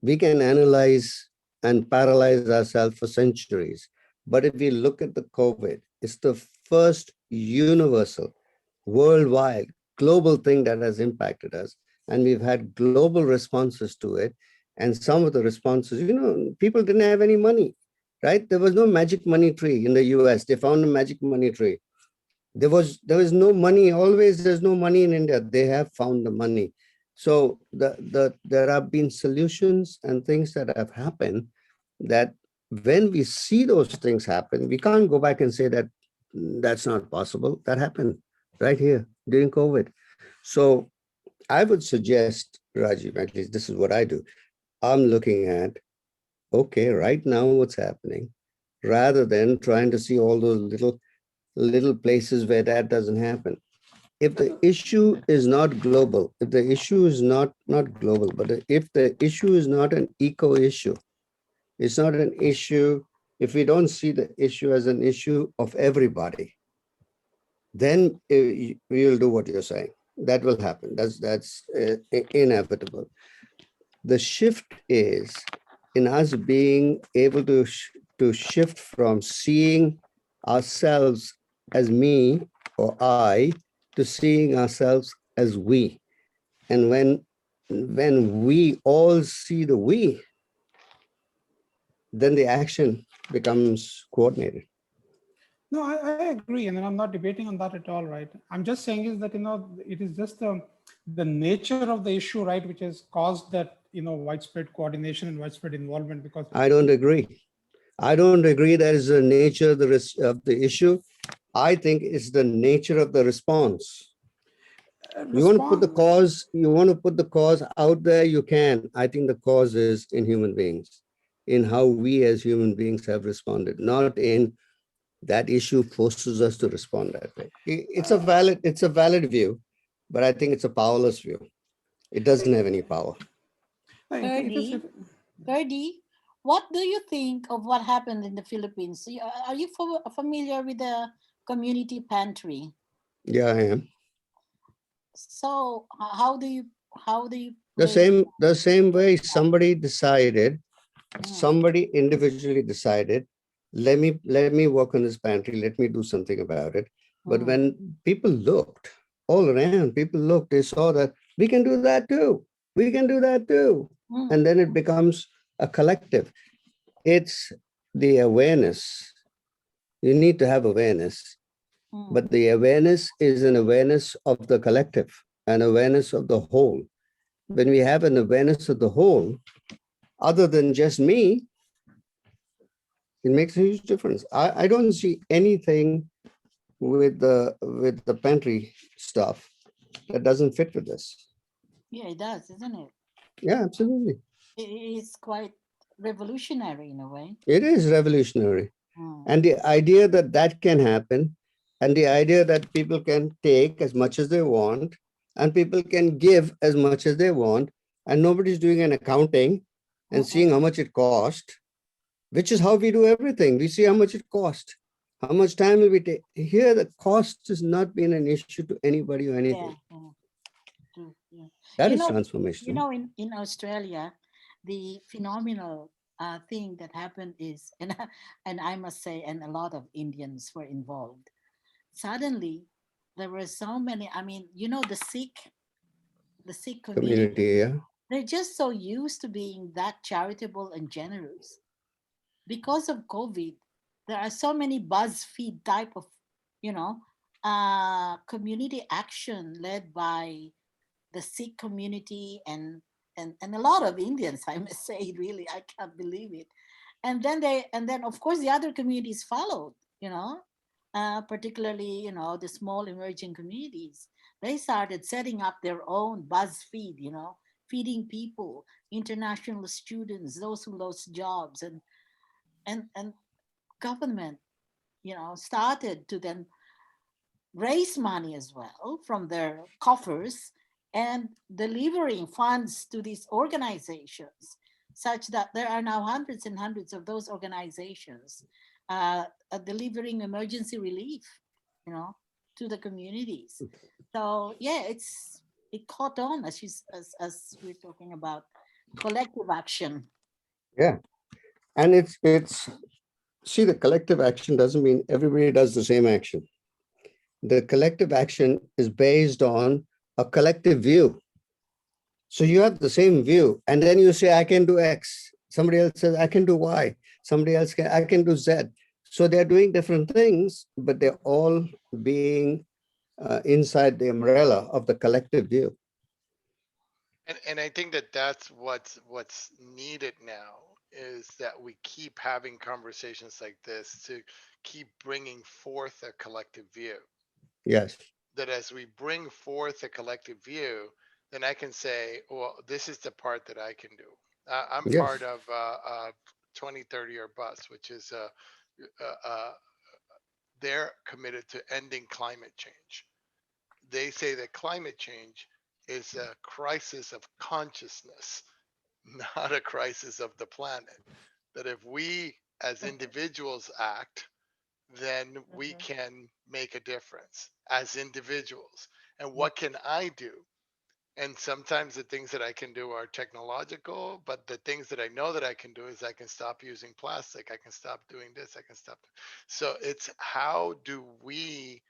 We can analyze and paralyze ourselves for centuries. But if we look at the COVID, it's the first universal, worldwide, global thing that has impacted us. And we've had global responses to it. And some of the responses, people didn't have any money, right? There was no magic money tree in the US. They found a magic money tree. There was no money. Always there's no money in India. They have found the money. So there have been solutions and things that have happened that when we see those things happen, we can't go back and say that that's not possible. That happened right here during COVID. So I would suggest, Rajiv, at least this is what I do. I'm looking at, okay, right now what's happening, rather than trying to see all those little places where that doesn't happen. If the issue is not global, if the issue is not global, but if the issue is not an eco issue, it's not an issue, if we don't see the issue as an issue of everybody, then we'll do what you're saying. That will happen. That's inevitable. The shift is in us being able to shift from seeing ourselves as me or I to seeing ourselves as we. And when we all see the we, then the action becomes coordinated. No, I agree, and I'm not debating on that at all, right? I'm just saying is that it is just the nature of the issue, right, which has caused that widespread coordination and widespread involvement. Because I don't agree. I don't agree that is the nature of the issue. I think it's the nature of the response. You want to put the cause out there, you can. I think the cause is in human beings, in how we as human beings have responded, not in that issue forces us to respond that way. It's a valid view, but I think it's a powerless view. It doesn't have any power. Ferdy, what do you think of what happened in the Philippines? Are you familiar with the community pantry? Yeah, I am. So how do you the same way somebody individually decided, let me work on this pantry, let me do something about it. But when people looked all around, they saw that we can do that too. We can do that too. And then it becomes a collective. It's the awareness. You need to have awareness. But the awareness is an awareness of the collective, an awareness of the whole. When we have an awareness of the whole, other than just me, it makes a huge difference. I don't see anything with the pantry stuff that doesn't fit with this. Yeah, it does, isn't it? Yeah, absolutely. It's quite revolutionary in a way. It is revolutionary. And the idea that can happen, and the idea that people can take as much as they want, and people can give as much as they want, and nobody's doing an accounting and seeing how much it cost, which is how we do everything. We see how much it cost, how much time will we take. Here, the cost has not been an issue to anybody or anything. Yeah. That is transformation. In Australia, the phenomenal thing that happened is, and I must say, and a lot of Indians were involved. Suddenly, there were so many. I mean, the Sikh community. Yeah. They're just so used to being that charitable and generous. Because of COVID, there are so many BuzzFeed type of, community action led by the Sikh community and a lot of Indians, I must say, really, I can't believe it. And then of course the other communities followed, particularly, the small emerging communities. They started setting up their own BuzzFeed, feeding people, international students, those who lost jobs, and government, started to then raise money as well from their coffers and delivering funds to these organizations, such that there are now hundreds and hundreds of those organizations delivering emergency relief, to the communities. So yeah, it caught on as we're talking about collective action. Yeah, and it's see, the collective action doesn't mean everybody does the same action. The collective action is based on a collective view. So you have the same view, and then you say, I can do X. Somebody else says, I can do Y. Somebody else I can do Z. So they're doing different things, but they're all being inside the umbrella of the collective view. And I think that's what's needed now, is that we keep having conversations like this to keep bringing forth a collective view. Yes. That as we bring forth a collective view, then I can say, well, this is the part that I can do. I'm Yes. part of 2030 or Bust, which is they're committed to ending climate change. They say that climate change is a crisis of consciousness, not a crisis of the planet. That if we as individuals act, then we can make a difference as individuals. And what can I do? And sometimes the things that I can do are technological, but the things that I know that I can do is I can stop using plastic. I can stop doing this. I can stop. So it's how do we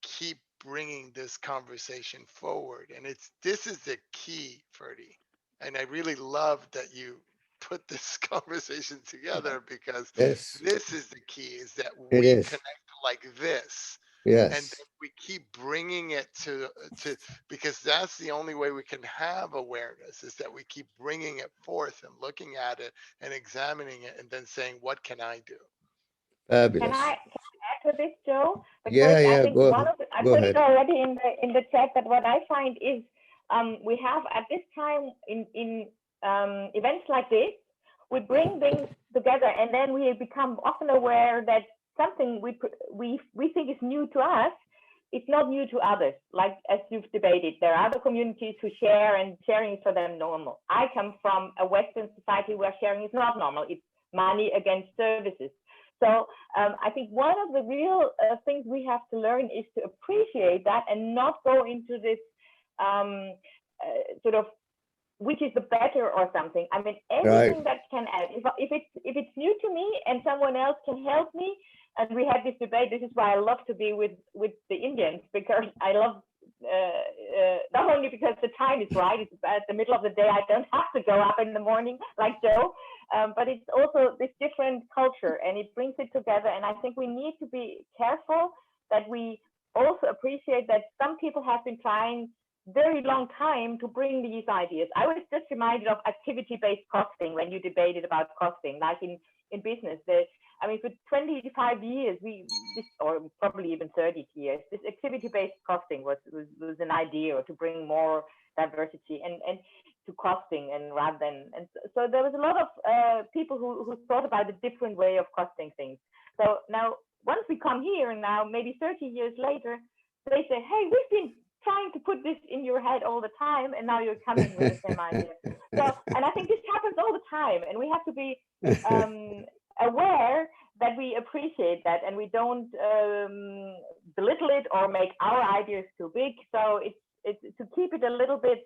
keep bringing this conversation forward? And this is the key, Ferdy. And I really love that you put this conversation together, because Yes. this is the key, is that It we is. connect like this. Yes. And then we keep bringing it to because that's the only way we can have awareness, is that we keep bringing it forth and looking at it and examining it and then saying, what can I do? Fabulous. Can I add to this, Joe? Because Yeah, I think go, one of I go put ahead. it already in the chat, that what I find is we have at this time in events like this, we bring things together, and then we become often aware that something we think is new to us, it's not new to others. Like as you've debated, there are other communities who share, and sharing is for them normal. I come from a Western society where sharing is not normal. It's money against services. So I think one of the real things we have to learn is to appreciate that and not go into this sort of which is the better or something. I mean, everything that can add. If it's new to me and someone else can help me, and we had this debate. This is why I love to be with the Indians, because I love not only because the time is right. It's at the middle of the day. I don't have to go up in the morning like Joe. But it's also this different culture, and it brings it together. And I think we need to be careful that we also appreciate that some people have been trying very long time to bring these ideas. I was just reminded of activity-based costing when you debated about costing, like in business. I mean, for 25 years, or probably even 30 years, this activity-based costing was an idea to bring more diversity and to costing, and rather than, and so there was a lot of people who thought about a different way of costing things. So now, once we come here now, maybe 30 years later, they say, hey, we've been trying to put this in your head all the time, and now you're coming with the same idea. So, and I think this happens all the time, and we have to be aware that we appreciate that, and we don't belittle it or make our ideas too big. So it's to keep it a little bit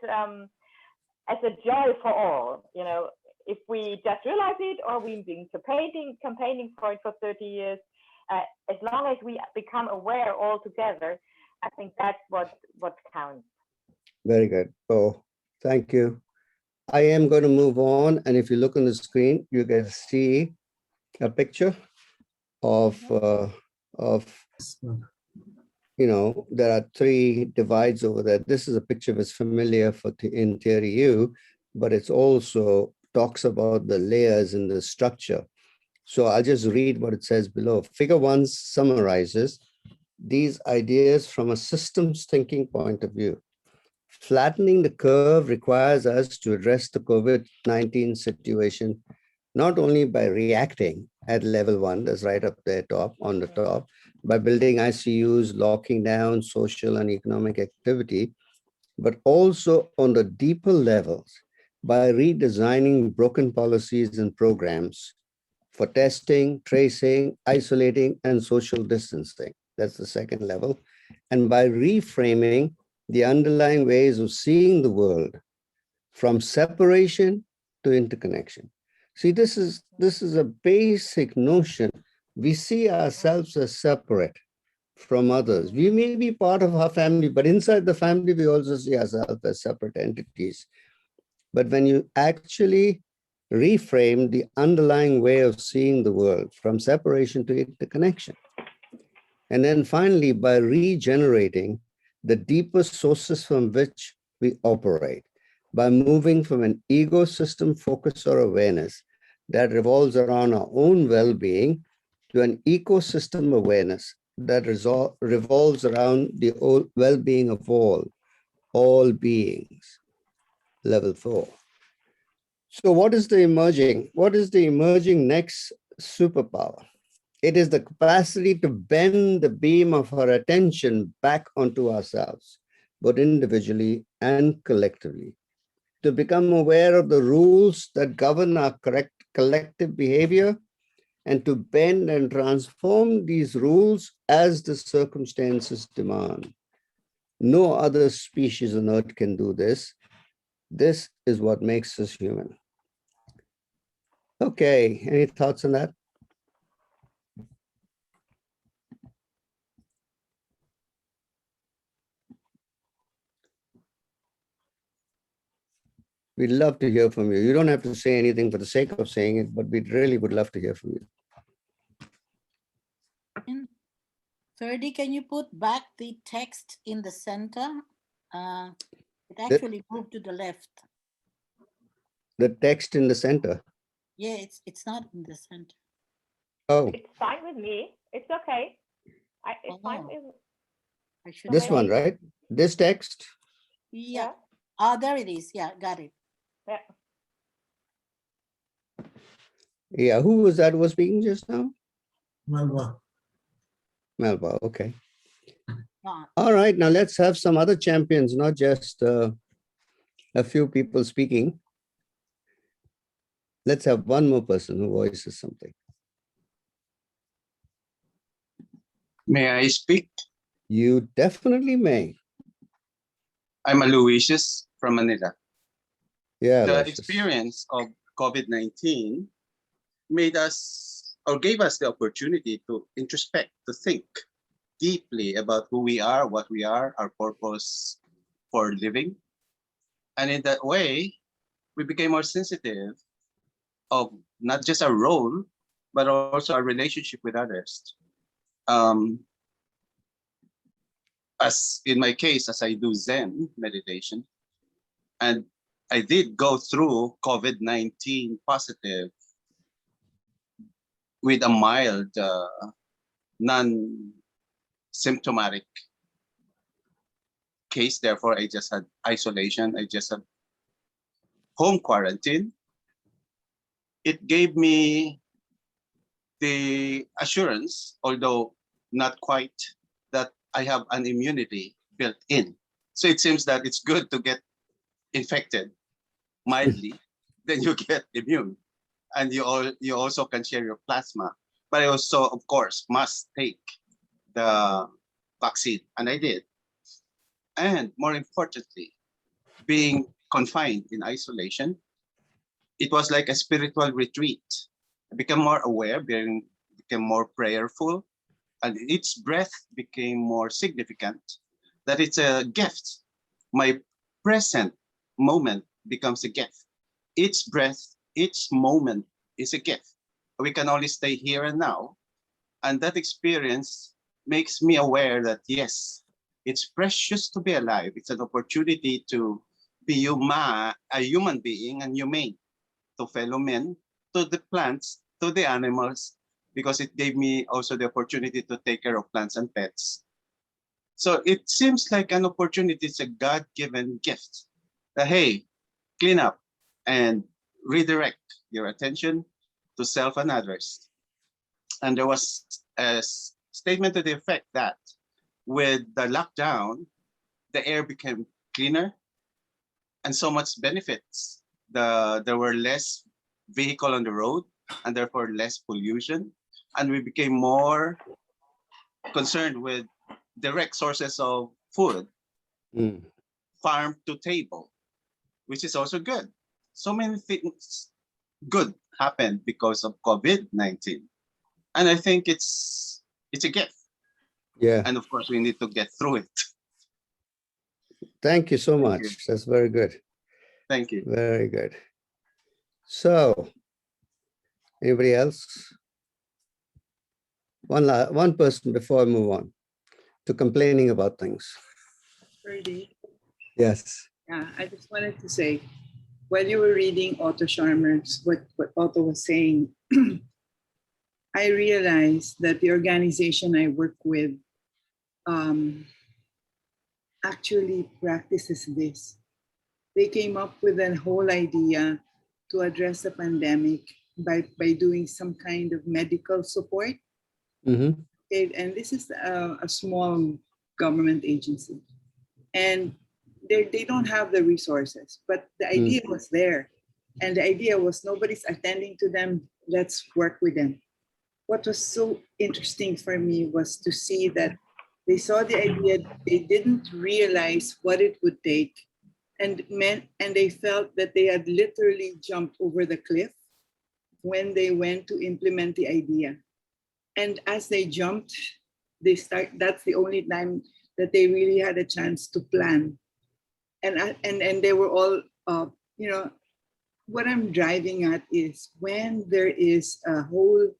as a joy for all. You know, if we just realize it, or we've been campaigning for it for 30 years, as long as we become aware all together, I think that's what counts. Very good. Oh, thank you. I am going to move on. And if you look on the screen, you can see a picture of there are three divides over there. This is a picture that's familiar in Theory U, but it's also talks about the layers in the structure. So I'll just read what it says below. Figure 1 summarizes these ideas from a systems thinking point of view. Flattening the curve requires us to address the COVID-19 situation, not only by reacting at level 1, that's right up there on the top, by building ICUs, locking down social and economic activity, but also on the deeper levels by redesigning broken policies and programs for testing, tracing, isolating, and social distancing. That's the second level. And by reframing the underlying ways of seeing the world from separation to interconnection. See, this is a basic notion. We see ourselves as separate from others. We may be part of our family, but inside the family, we also see ourselves as separate entities. But when you actually reframe the underlying way of seeing the world from separation to interconnection, and then finally, by regenerating the deeper sources from which we operate, by moving from an ecosystem focus or awareness that revolves around our own well-being to an ecosystem awareness that revolves around the well-being of all beings, level 4. So what is the emerging next superpower? It is the capacity to bend the beam of our attention back onto ourselves, both individually and collectively, to become aware of the rules that govern our collective behavior, and to bend and transform these rules as the circumstances demand. No other species on Earth can do this. This is what makes us human. Okay, any thoughts on that? We'd love to hear from you. You don't have to say anything for the sake of saying it, but we really would love to hear from you. Ferdy, can you put back the text in the center? It actually moved to the left. The text in the center? Yeah, it's not in the center. Oh. It's fine with me. It's okay. It's fine with This one, right? This text? Yeah. Oh, there it is. Yeah, got it. Yeah. Yeah, who was that was speaking just now? Melba. Melba, okay. All right, now let's have some other champions, not just a few people speaking. Let's have one more person who voices something. May I speak? You definitely may. I'm Aloysius from Manila. Yeah, the Aloysius. experience of COVID-19 made us or gave us the opportunity to introspect, to think deeply about who we are, what we are, our purpose for living. And in that way, we became more sensitive of not just our role, but also our relationship with others. As in my case, as I do Zen meditation, and I did go through COVID-19 positive with a mild, non-symptomatic case. Therefore, I just had isolation. I just had home quarantine. It gave me the assurance, although not quite, that I have an immunity built in. So it seems that it's good to get infected mildly, then you get immune. And you also can share your plasma. But I also, of course, must take the vaccine, and I did. And more importantly, being confined in isolation, it was like a spiritual retreat. I became more aware, became more prayerful, and each breath became more significant, that it's a gift. My present moment becomes a gift. Each breath, each moment is a gift. We can only stay here and now. And that experience makes me aware that yes, it's precious to be alive. It's an opportunity to be a human being and humane to fellow men, to the plants, to the animals, because it gave me also the opportunity to take care of plants and pets. So it seems like an opportunity. It's a God-given gift. That, hey, clean up and redirect your attention to self and others. And there was a statement to the effect that with the lockdown, the air became cleaner and so much benefits. There were less vehicle on the road and therefore less pollution. And we became more concerned with direct sources of food, farm to table, which is also good. So many things good happened because of COVID-19. And I think it's a gift. Yeah. And of course, we need to get through it. Thank you so much. That's very good. Thank you. Very good. So, anybody else? One person before I move on to complaining about things. Ferdy, Yes. yeah, I just wanted to say, while you were reading Otto Scharmer's, what Otto was saying, I realized that the organization I work with actually practices this. They came up with a whole idea to address the pandemic by doing some kind of medical support. Mm-hmm. Okay, and this is a small government agency. And they don't have the resources, but the idea was there. And the idea was nobody's attending to them, let's work with them. What was so interesting for me was to see that they saw the idea, they didn't realize what it would take, and they felt that they had literally jumped over the cliff when they went to implement the idea. And as they jumped, that's the only time that they really had a chance to plan. And they were all, what I'm driving at is when there is a whole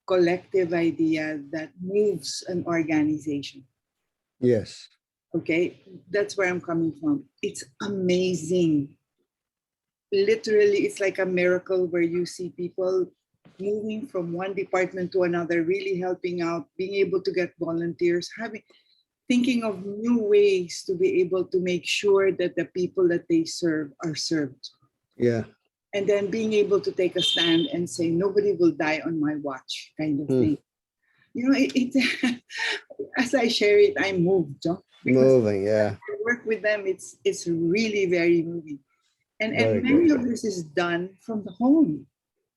collective idea that moves an organization. Yes. Okay, that's where I'm coming from. It's amazing. Literally, it's like a miracle where you see people moving from one department to another, really helping out, being able to get volunteers, thinking of new ways to be able to make sure that the people that they serve are served. Yeah. And then being able to take a stand and say, nobody will die on my watch, kind of thing. You know, as I share it, I'm moved. Moving, yeah. I work with them, it's really very moving. And Very many good. of this is done from the home.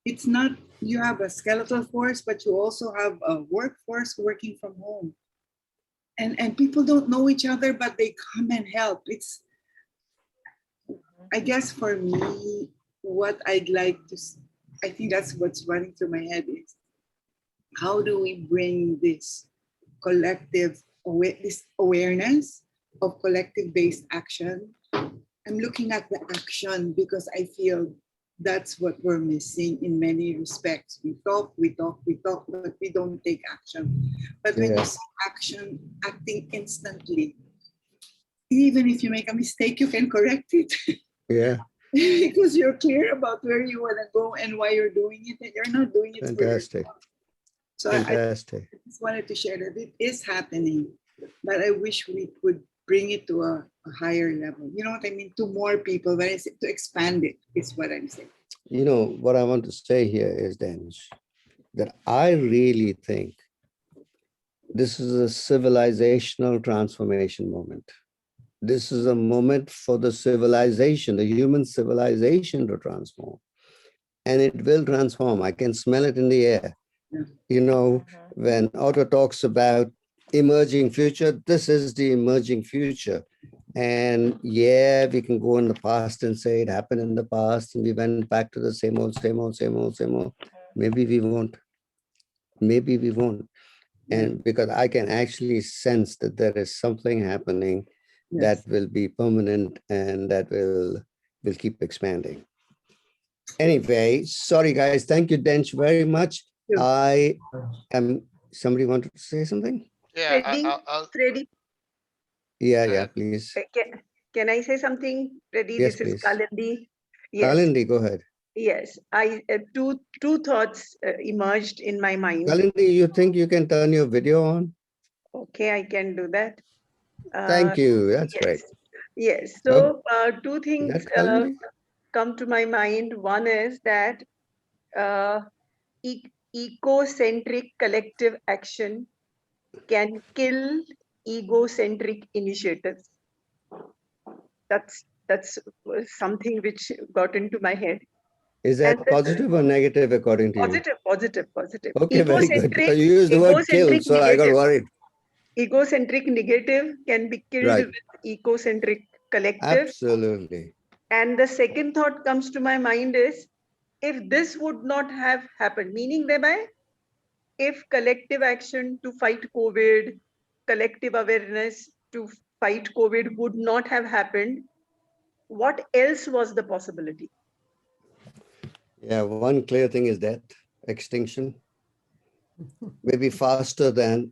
It's not, you have a skeletal force, but you also have a workforce working from home. And people don't know each other, but they come and help. It's, I guess for me, what I'd like to, I think that's what's running through my head is, how do we bring this collective, this awareness of collective-based action? I'm looking at the action because I feel that's what we're missing in many respects. We talk, but we don't take action. But when you see action, acting instantly, even if you make a mistake, you can correct it. Yeah. Because you're clear about where you want to go and why you're doing it, and you're not doing it Fantastic. for yourself. So Fantastic. I just wanted to share that it is happening, but I wish we could bring it to a higher level. You know what I mean? To more people, when I say to expand it, is what I'm saying. You know, what I want to say here is, Denj, that I really think this is a civilizational transformation moment. This is a moment for the civilization, the human civilization to transform. And it will transform. I can smell it in the air. Yeah. You know, when Otto talks about emerging future, this is the emerging future. And yeah, we can go in the past and say it happened in the past and we went back to the same old. Maybe we won't. Maybe we won't. And because I can actually sense that there is something happening that will be permanent and that will keep expanding. Anyway, sorry guys. Thank you, Dench, very much. I am, somebody wanted to say something? Yeah, Freddy, I'll Freddy, Yeah, go yeah, ahead. please. can I say something? Freddy, Yes, this is please. Kalindi. Yes, Kalindi, go ahead. yes. Two thoughts emerged in my mind. Kalindi, you think you can turn your video on? Okay, I can do that. Thank you. That's great. Yes, yes. Oh, So two things that Kalindi? come to my mind. One is that ecocentric collective action can kill egocentric initiatives. That's something which got into my head. Is And that positive or negative according to you? positive. Okay, very good. Egocentric, Because you used the word kill, egocentric so I got negative. worried. Egocentric negative can be killed Right. with ecocentric collective. Absolutely. And the second thought comes to my mind is, if this would not have happened, meaning thereby, if collective action to fight COVID, collective awareness to fight COVID would not have happened, what else was the possibility? Yeah, one clear thing is death, extinction. Maybe faster than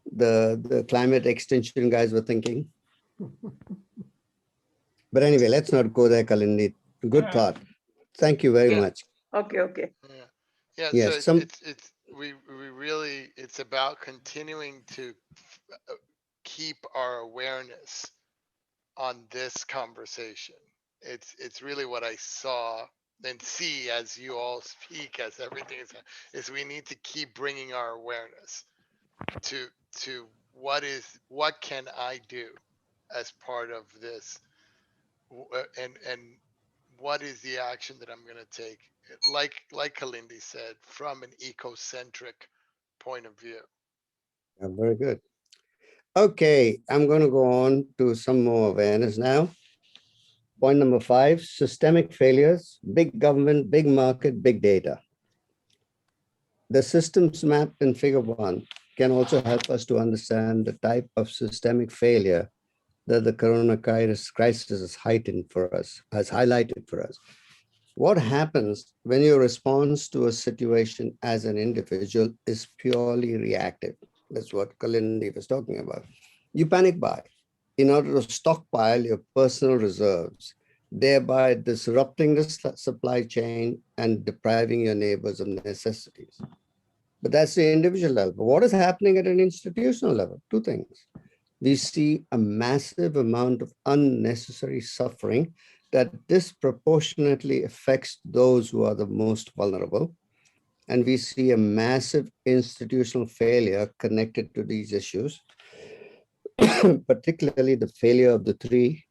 the climate extinction guys were thinking. But anyway, let's not go there, Kalindi. Good thought. Thank you very Yeah. much. Okay. Yeah. Yeah. Yes, So we really, it's about continuing to keep our awareness on this conversation. It's really what I saw and see as you all speak, as everything is we need to keep bringing our awareness to what can I do as part of this, and what is the action that I'm going to take, like Kalindi said, from an ecocentric point of view. yeah, very good. Okay, I'm going to go on to some more awareness now. Point number 5, systemic failures, big government, big market, big data. The systems mapped in figure 1 can also help us to understand the type of systemic failure that the coronavirus crisis has highlighted for us. What happens when your response to a situation as an individual is purely reactive? That's what Kalindi was talking about. You panic buy in order to stockpile your personal reserves, thereby disrupting the supply chain and depriving your neighbors of necessities. But that's the individual level. But what is happening at an institutional level? Two things. We see a massive amount of unnecessary suffering that disproportionately affects those who are the most vulnerable. And we see a massive institutional failure connected to these issues, particularly the failure of the 3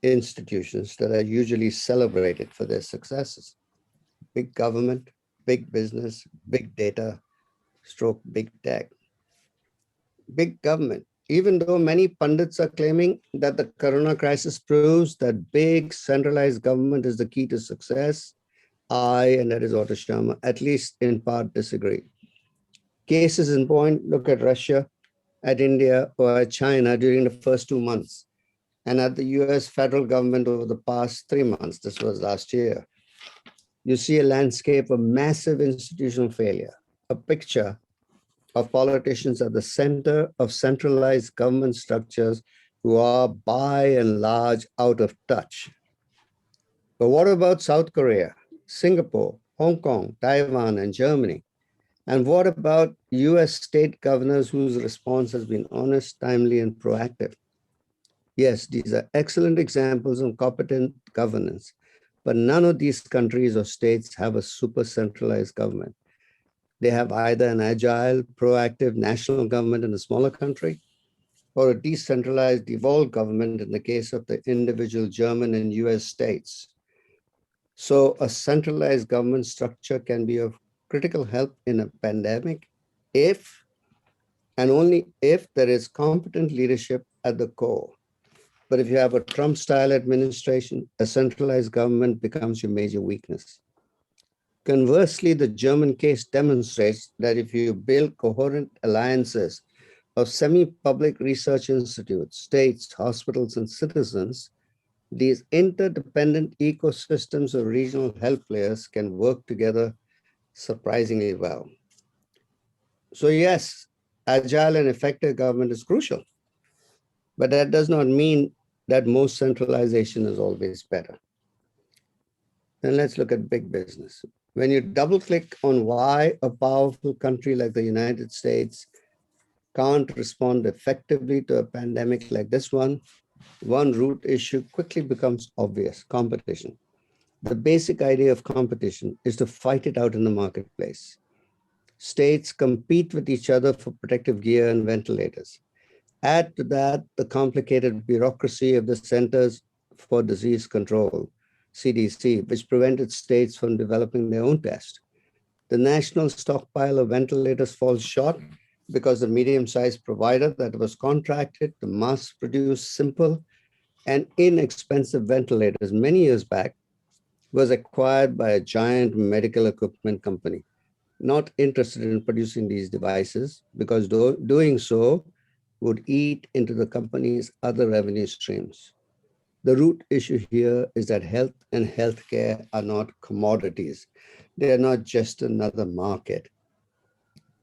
institutions that are usually celebrated for their successes: big government, big business, big data, stroke big tech. Big government. Even though many pundits are claiming that the corona crisis proves that big centralized government is the key to success, I, and that is Otto Scharmer, at least in part disagree. Cases in point, look at Russia, at India, or at China during the first 2 months, and at the US federal government over the past 3 months. This was last year. You see a landscape of massive institutional failure, a picture of politicians at the center of centralized government structures who are by and large out of touch. But what about South Korea, Singapore, Hong Kong, Taiwan, and Germany? And what about US state governors whose response has been honest, timely, and proactive? Yes, these are excellent examples of competent governance, but none of these countries or states have a super centralized government. They have either an agile, proactive national government in a smaller country, or a decentralized, devolved government in the case of the individual German and US states. So a centralized government structure can be of critical help in a pandemic if, and only if, there is competent leadership at the core. But if you have a Trump-style administration, a centralized government becomes your major weakness. Conversely, the German case demonstrates that if you build coherent alliances of semi-public research institutes, states, hospitals, and citizens, these interdependent ecosystems of regional health players can work together surprisingly well. So yes, agile and effective government is crucial. But that does not mean that most centralization is always better. Then let's look at big business. When you double click on why a powerful country like the United States can't respond effectively to a pandemic like this one root issue quickly becomes obvious: competition. The basic idea of competition is to fight it out in the marketplace. States compete with each other for protective gear and ventilators. Add to that the complicated bureaucracy of the Centers for Disease Control, CDC, which prevented states from developing their own test. The national stockpile of ventilators falls short because the medium-sized provider that was contracted to mass produce simple and inexpensive ventilators many years back was acquired by a giant medical equipment company, not interested in producing these devices because doing so would eat into the company's other revenue streams. The root issue here is that health and healthcare are not commodities. They are not just another market.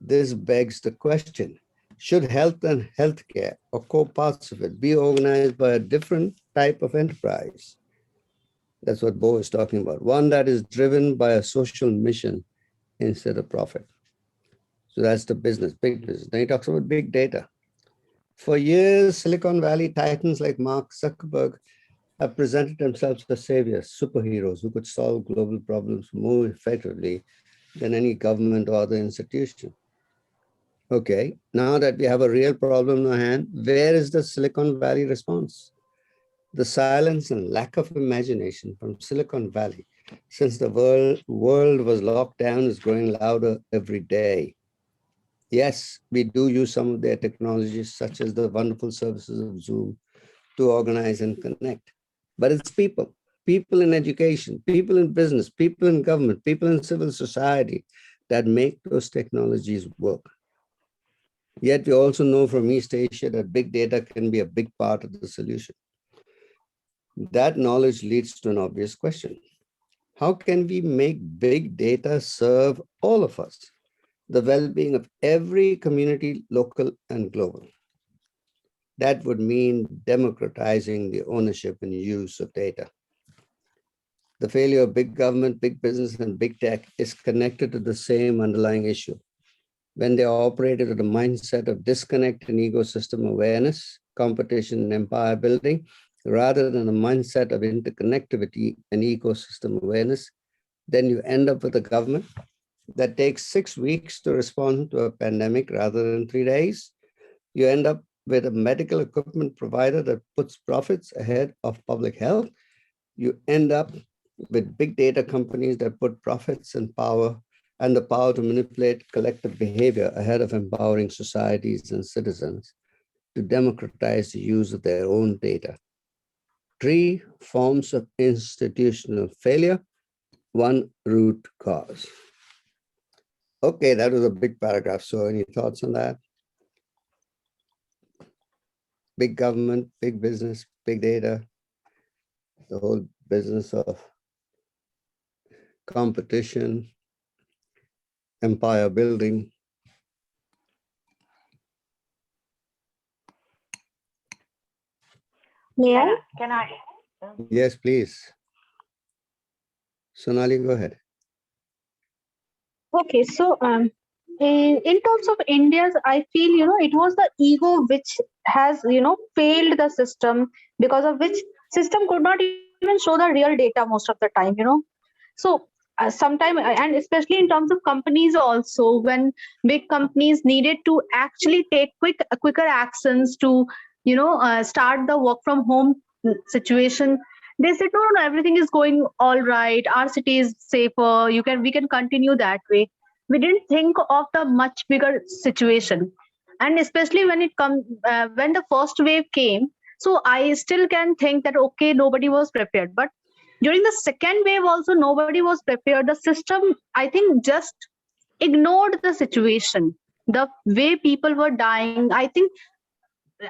This begs the question, should health and healthcare, or core parts of it, be organized by a different type of enterprise? That's what Bo is talking about. One that is driven by a social mission instead of profit. So that's the business, big business. Then he talks about big data. For years, Silicon Valley titans like Mark Zuckerberg have presented themselves as saviors, superheroes who could solve global problems more effectively than any government or other institution. Okay, now that we have a real problem in hand, where is the Silicon Valley response? The silence and lack of imagination from Silicon Valley since the world was locked down is growing louder every day. Yes, we do use some of their technologies, such as the wonderful services of Zoom, to organize and connect. But it's people in education, people in business, people in government, people in civil society that make those technologies work. Yet we also know from East Asia that big data can be a big part of the solution. That knowledge leads to an obvious question. How can we make big data serve all of us, the well-being of every community, local and global? That would mean democratizing the ownership and use of data. The failure of big government, big business, and big tech is connected to the same underlying issue. When they operated with a mindset of disconnect and ecosystem awareness, competition and empire building, rather than a mindset of interconnectivity and ecosystem awareness, then you end up with a government that takes 6 weeks to respond to a pandemic rather than 3 days. You end up with a medical equipment provider that puts profits ahead of public health. You end up with big data companies that put profits and power and the power to manipulate collective behavior ahead of empowering societies and citizens to democratize the use of their own data. 3 forms of institutional failure, 1 root cause. Okay, that was a big paragraph. So any thoughts on that? Big government, big business, big data, the whole business of competition, empire building. Yeah. Can I? Yes, please. Sonali, go ahead. Okay, so in terms of India's, I feel, it was the ego which has, failed the system, because of which system could not even show the real data most of the time, So sometime, and especially in terms of companies also, when big companies needed to actually take quicker actions to, start the work from home situation, they said, no, everything is going all right. Our city is safer. We can continue that way. We didn't think of the much bigger situation. And especially when when the first wave came, so I still can think that, okay, nobody was prepared. But during the second wave also, nobody was prepared. The system, I think, just ignored the situation. The way people were dying, I think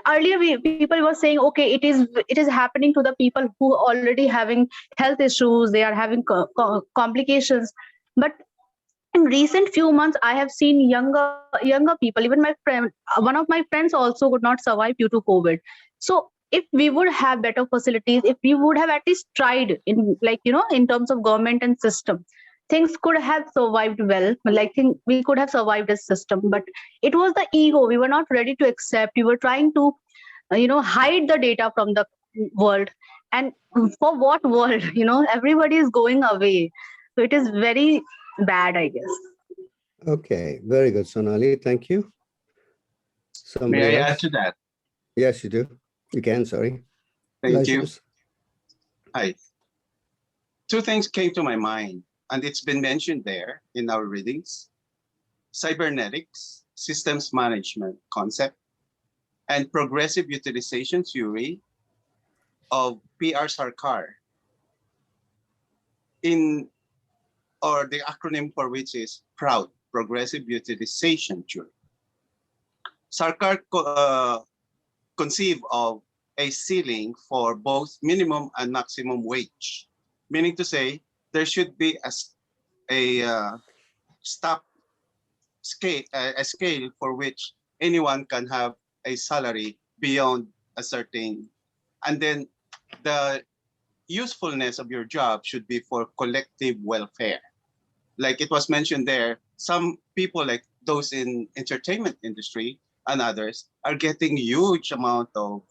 earlier people were saying, okay, it is happening to the people who already having health issues, they are having complications. But in recent few months, I have seen younger people, even my friend, one of my friends also could not survive due to COVID. So if we would have better facilities, if we would have at least tried in, like, in terms of government and system, things could have survived well. Like, we could have survived this system, but it was the ego. We were not ready to accept. We were trying to, hide the data from the world. And for what world? Everybody is going away. So it is very bad, I guess. Okay, very good, Sonali. Thank you. Somebody May I else? add to that? Yes, you do. You can, sorry. Thank you. Elijah. Hi. Two things came to my mind, and it's been mentioned there in our readings. Cybernetics, systems management concept, and progressive utilization theory of P.R. Sarkar, or the acronym for which is PROUD, Progressive Utilization Theory. Sarkar conceived of a ceiling for both minimum and maximum wage, meaning to say there should be a scale for which anyone can have a salary beyond a certain, and then the usefulness of your job should be for collective welfare. Like it was mentioned there, some people, like those in entertainment industry and others, are getting huge amount of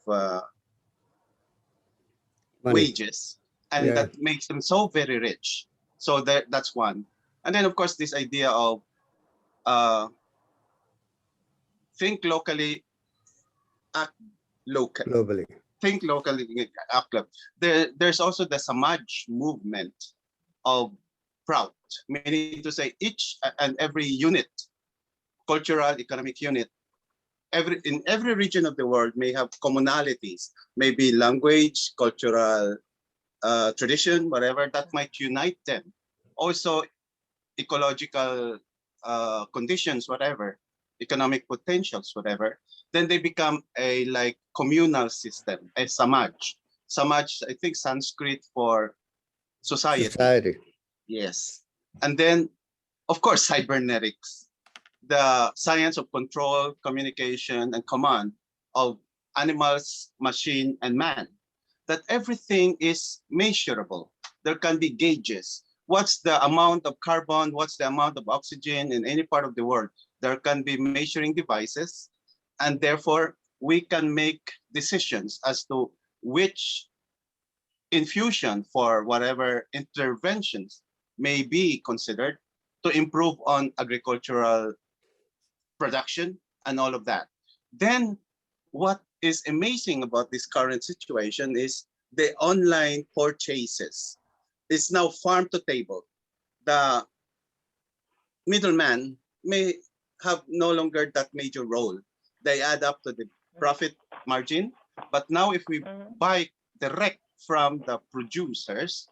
wages, and that makes them so very rich. So that's one. And then of course this idea of think locally, act locally. Globally. Think locally, act globally. There's also the Samaj movement of PROUD, meaning to say each and every unit, cultural, economic unit, in every region of the world may have commonalities, maybe language, cultural tradition, whatever, that might unite them. Also ecological conditions, whatever, economic potentials, whatever, then they become a like communal system, a samaj. Samaj, I think Sanskrit for society. Yes. And then, of course, cybernetics, the science of control, communication, and command of animals, machine, and man, that everything is measurable. There can be gauges. What's the amount of carbon? What's the amount of oxygen in any part of the world? There can be measuring devices, and therefore we can make decisions as to which infusion for whatever interventions may be considered to improve on agricultural production and all of that. Then what is amazing about this current situation is the online purchases. It's now farm to table. The middleman may have no longer that major role. They add up to the profit margin. But now if we buy direct from the producers,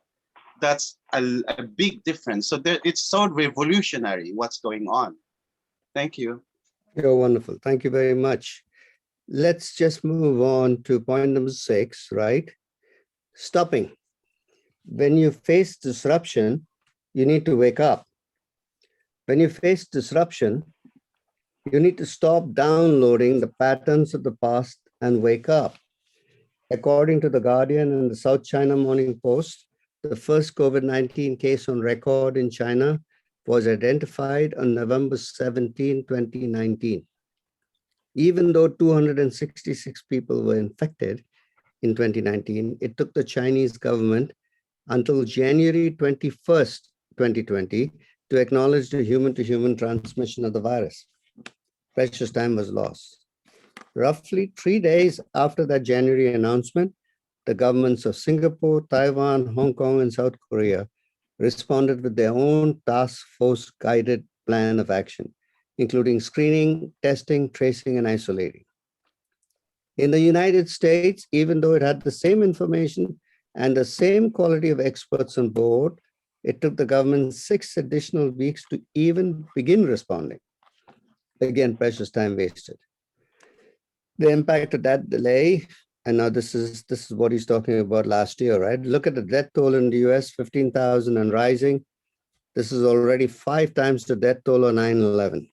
that's a big difference. So it's so revolutionary what's going on. Thank you. You're wonderful. Thank you very much. Let's just move on to point number 6, right? Stopping. When you face disruption, you need to wake up. When you face disruption, you need to stop downloading the patterns of the past and wake up. According to The Guardian and the South China Morning Post, the first COVID-19 case on record in China was identified on November 17, 2019. Even though 266 people were infected in 2019, it took the Chinese government until January 21st, 2020, to acknowledge the human-to-human transmission of the virus. Precious time was lost. Roughly 3 days after that January announcement, the governments of Singapore, Taiwan, Hong Kong, and South Korea responded with their own task force guided plan of action, including screening, testing, tracing, and isolating. In the United States, even though it had the same information and the same quality of experts on board, it took the government 6 additional weeks to even begin responding. Again, precious time wasted. The impact of that delay, and now this is what he's talking about last year, right? Look at the death toll in the US, 15,000 and rising. This is already 5 times the death toll of 9/11.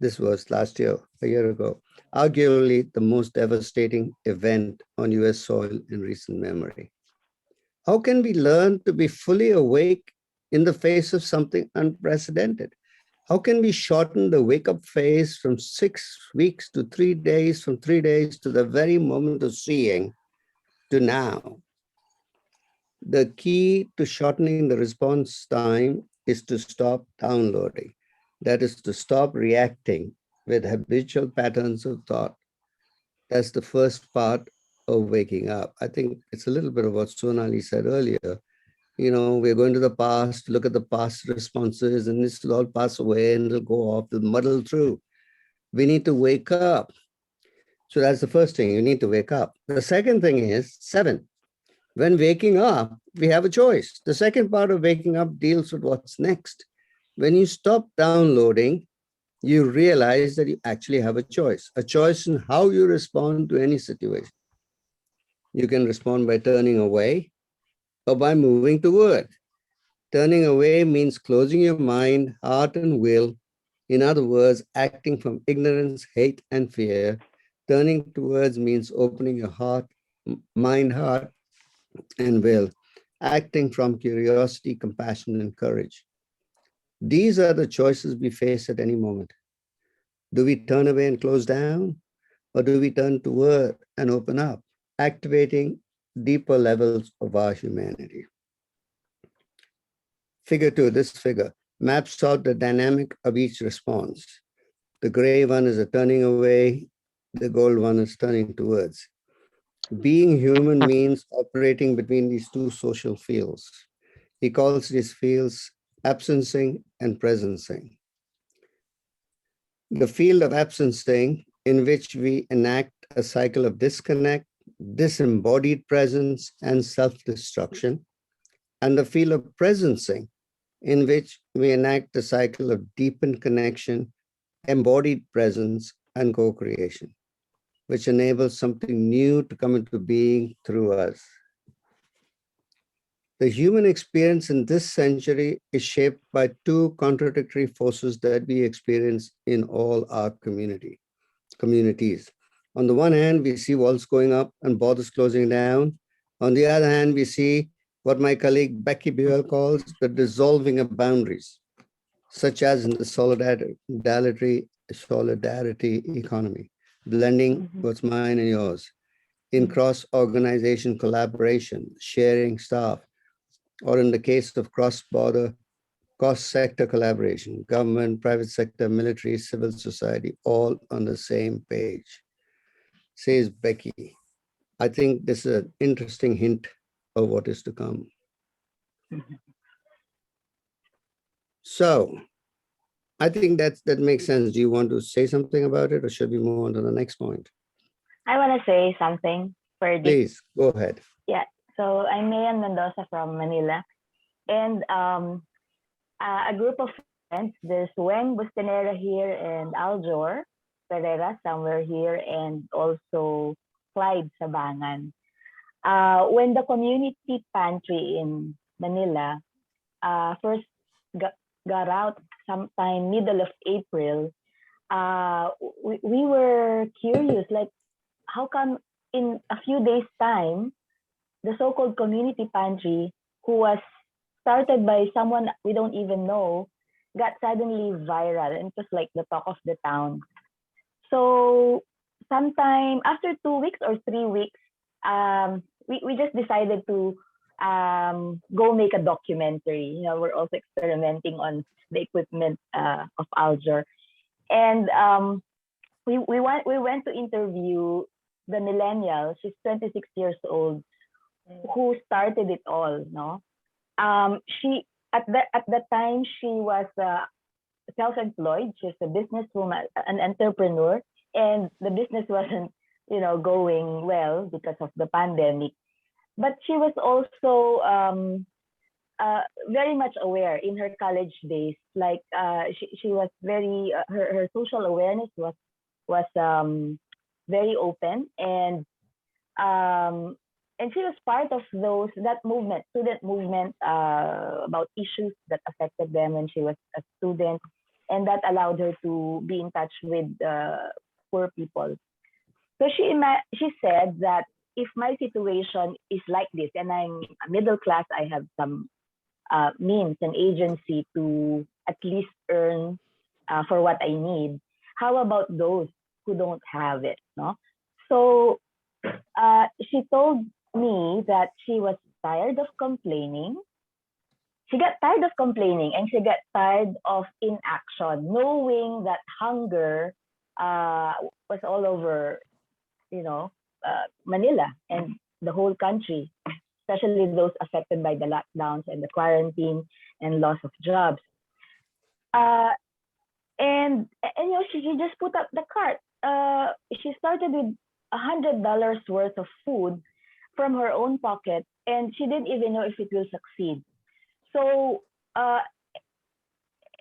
This was last year, a year ago, arguably the most devastating event on US soil in recent memory. How can we learn to be fully awake in the face of something unprecedented? How can we shorten the wake-up phase from 6 weeks to 3 days, from 3 days to the very moment of seeing to now? The key to shortening the response time is to stop downloading. That is to stop reacting with habitual patterns of thought. That's the first part of waking up. I think it's a little bit of what Sonali said earlier. You know, we're going to the past, look at the past responses, and this will all pass away and it'll go off, it'll muddle through. We need to wake up. So that's the first thing, you need to wake up. The second thing is 7. When waking up, we have a choice. The second part of waking up deals with what's next. When you stop downloading, you realize that you actually have a choice in how you respond to any situation. You can respond by turning away or by moving toward. Turning away means closing your mind, heart, and will. In other words, acting from ignorance, hate, and fear. Turning towards means opening your heart, mind, heart, and will, acting from curiosity, compassion, and courage. These are the choices we face at any moment. Do we turn away and close down, or do we turn toward and open up, activating deeper levels of our humanity? Figure 2, this figure, maps out the dynamic of each response. The gray one is a turning away, the gold one is turning towards. Being human means operating between these two social fields. He calls these fields absencing and presencing. The field of absencing, in which we enact a cycle of disconnect, disembodied presence, and self-destruction, and the field of presencing, in which we enact the cycle of deepened connection, embodied presence, and co-creation, which enables something new to come into being through us. The human experience in this century is shaped by 2 contradictory forces that we experience in all our communities. On the one hand, we see walls going up and borders closing down. On the other hand, we see what my colleague Becky Buell calls the dissolving of boundaries, such as in the solidarity economy, blending what's mine and yours, in cross-organization collaboration, sharing staff, or in the case of cross-border, cross-sector collaboration, government, private sector, military, civil society, all on the same page. Says Becky. I think this is an interesting hint of what is to come. So I think that makes sense. Do you want to say something about it, or should we move on to the next point? I want to say something for this. Please, go ahead. Yeah, so I'm Mayan Mendoza from Manila, and a group of friends, there's Weng Bustanera here and Aljor Pereira somewhere here, and also Clyde Sabangan. When the community pantry in Manila first got out sometime middle of April, we were curious, like, how come in a few days' time, the so-called community pantry, who was started by someone we don't even know, got suddenly viral, and it was like the talk of the town. So sometime after 2 weeks or 3 weeks, we just decided to go make a documentary. You know, we're also experimenting on the equipment of Aljor, and we went to interview the millennial. She's 26 years old, who started it all. No, she at the time she was self-employed. She's a businesswoman, an entrepreneur, and the business wasn't, going well because of the pandemic. But she was also very much aware in her college days. Like she was very her social awareness was very open, and and she was part of that movement, student movement, about issues that affected them when she was a student, and that allowed her to be in touch with poor people. So she said that if my situation is like this, and I'm middle class, I have some means and agency to at least earn for what I need. How about those who don't have it? No. So she told me that she was tired of complaining. She got tired of complaining, and she got tired of inaction, knowing that hunger was all over, Manila and the whole country, especially those affected by the lockdowns and the quarantine and loss of jobs. And she just put up the cart. She started with $100 worth of food from her own pocket, and she didn't even know if it will succeed. So,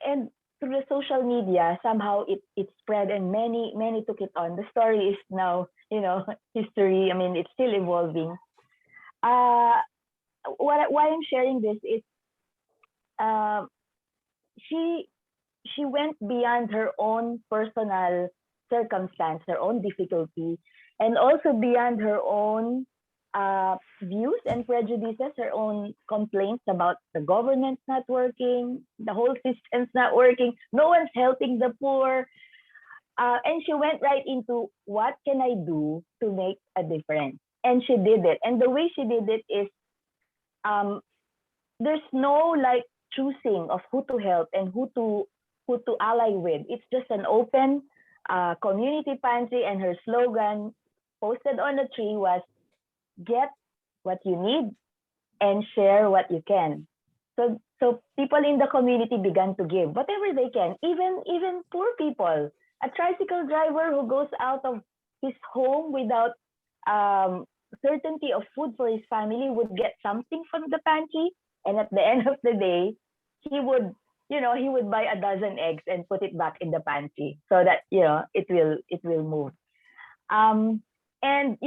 and through the social media, somehow it spread, and many took it on. The story is now, history. I mean, it's still evolving. Why I'm sharing this is, she went beyond her own personal circumstance, her own difficulty, and also beyond her own views and prejudices, her own complaints about the government's not working, the whole system's not working, no one's helping the poor. And she went right into, what can I do to make a difference? And she did it. And the way she did it is, there's no like choosing of who to help and who to ally with. It's just an open community pantry, and her slogan posted on the tree was, get what you need and share what you can. So people in the community began to give whatever they can, even poor people. A tricycle driver who goes out of his home without certainty of food for his family would get something from the pantry, and at the end of the day, he would buy a dozen eggs and put it back in the pantry so that it will move. And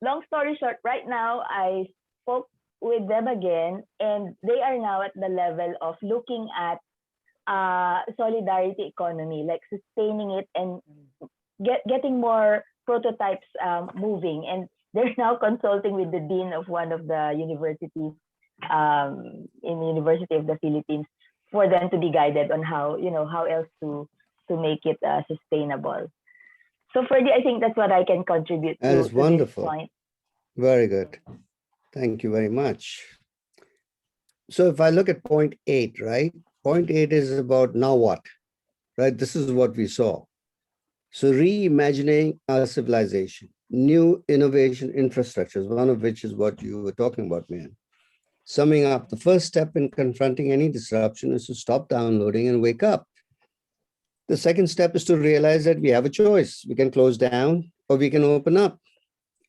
long story short, right now I spoke with them again, and they are now at the level of looking at solidarity economy, like sustaining it and getting more prototypes moving. And they're now consulting with the dean of one of the universities in the University of the Philippines for them to be guided on how else to make it sustainable. So Ferdy, I think that's what I can contribute That is to wonderful. this point. Very good. Thank you very much. So if I look at point 8, right? Point 8 is about now what, right? This is what we saw. So reimagining our civilization, new innovation infrastructures, one of which is what you were talking about, man. Summing up, the first step in confronting any disruption is to stop downloading and wake up. The second step is to realize that we have a choice. We can close down or we can open up.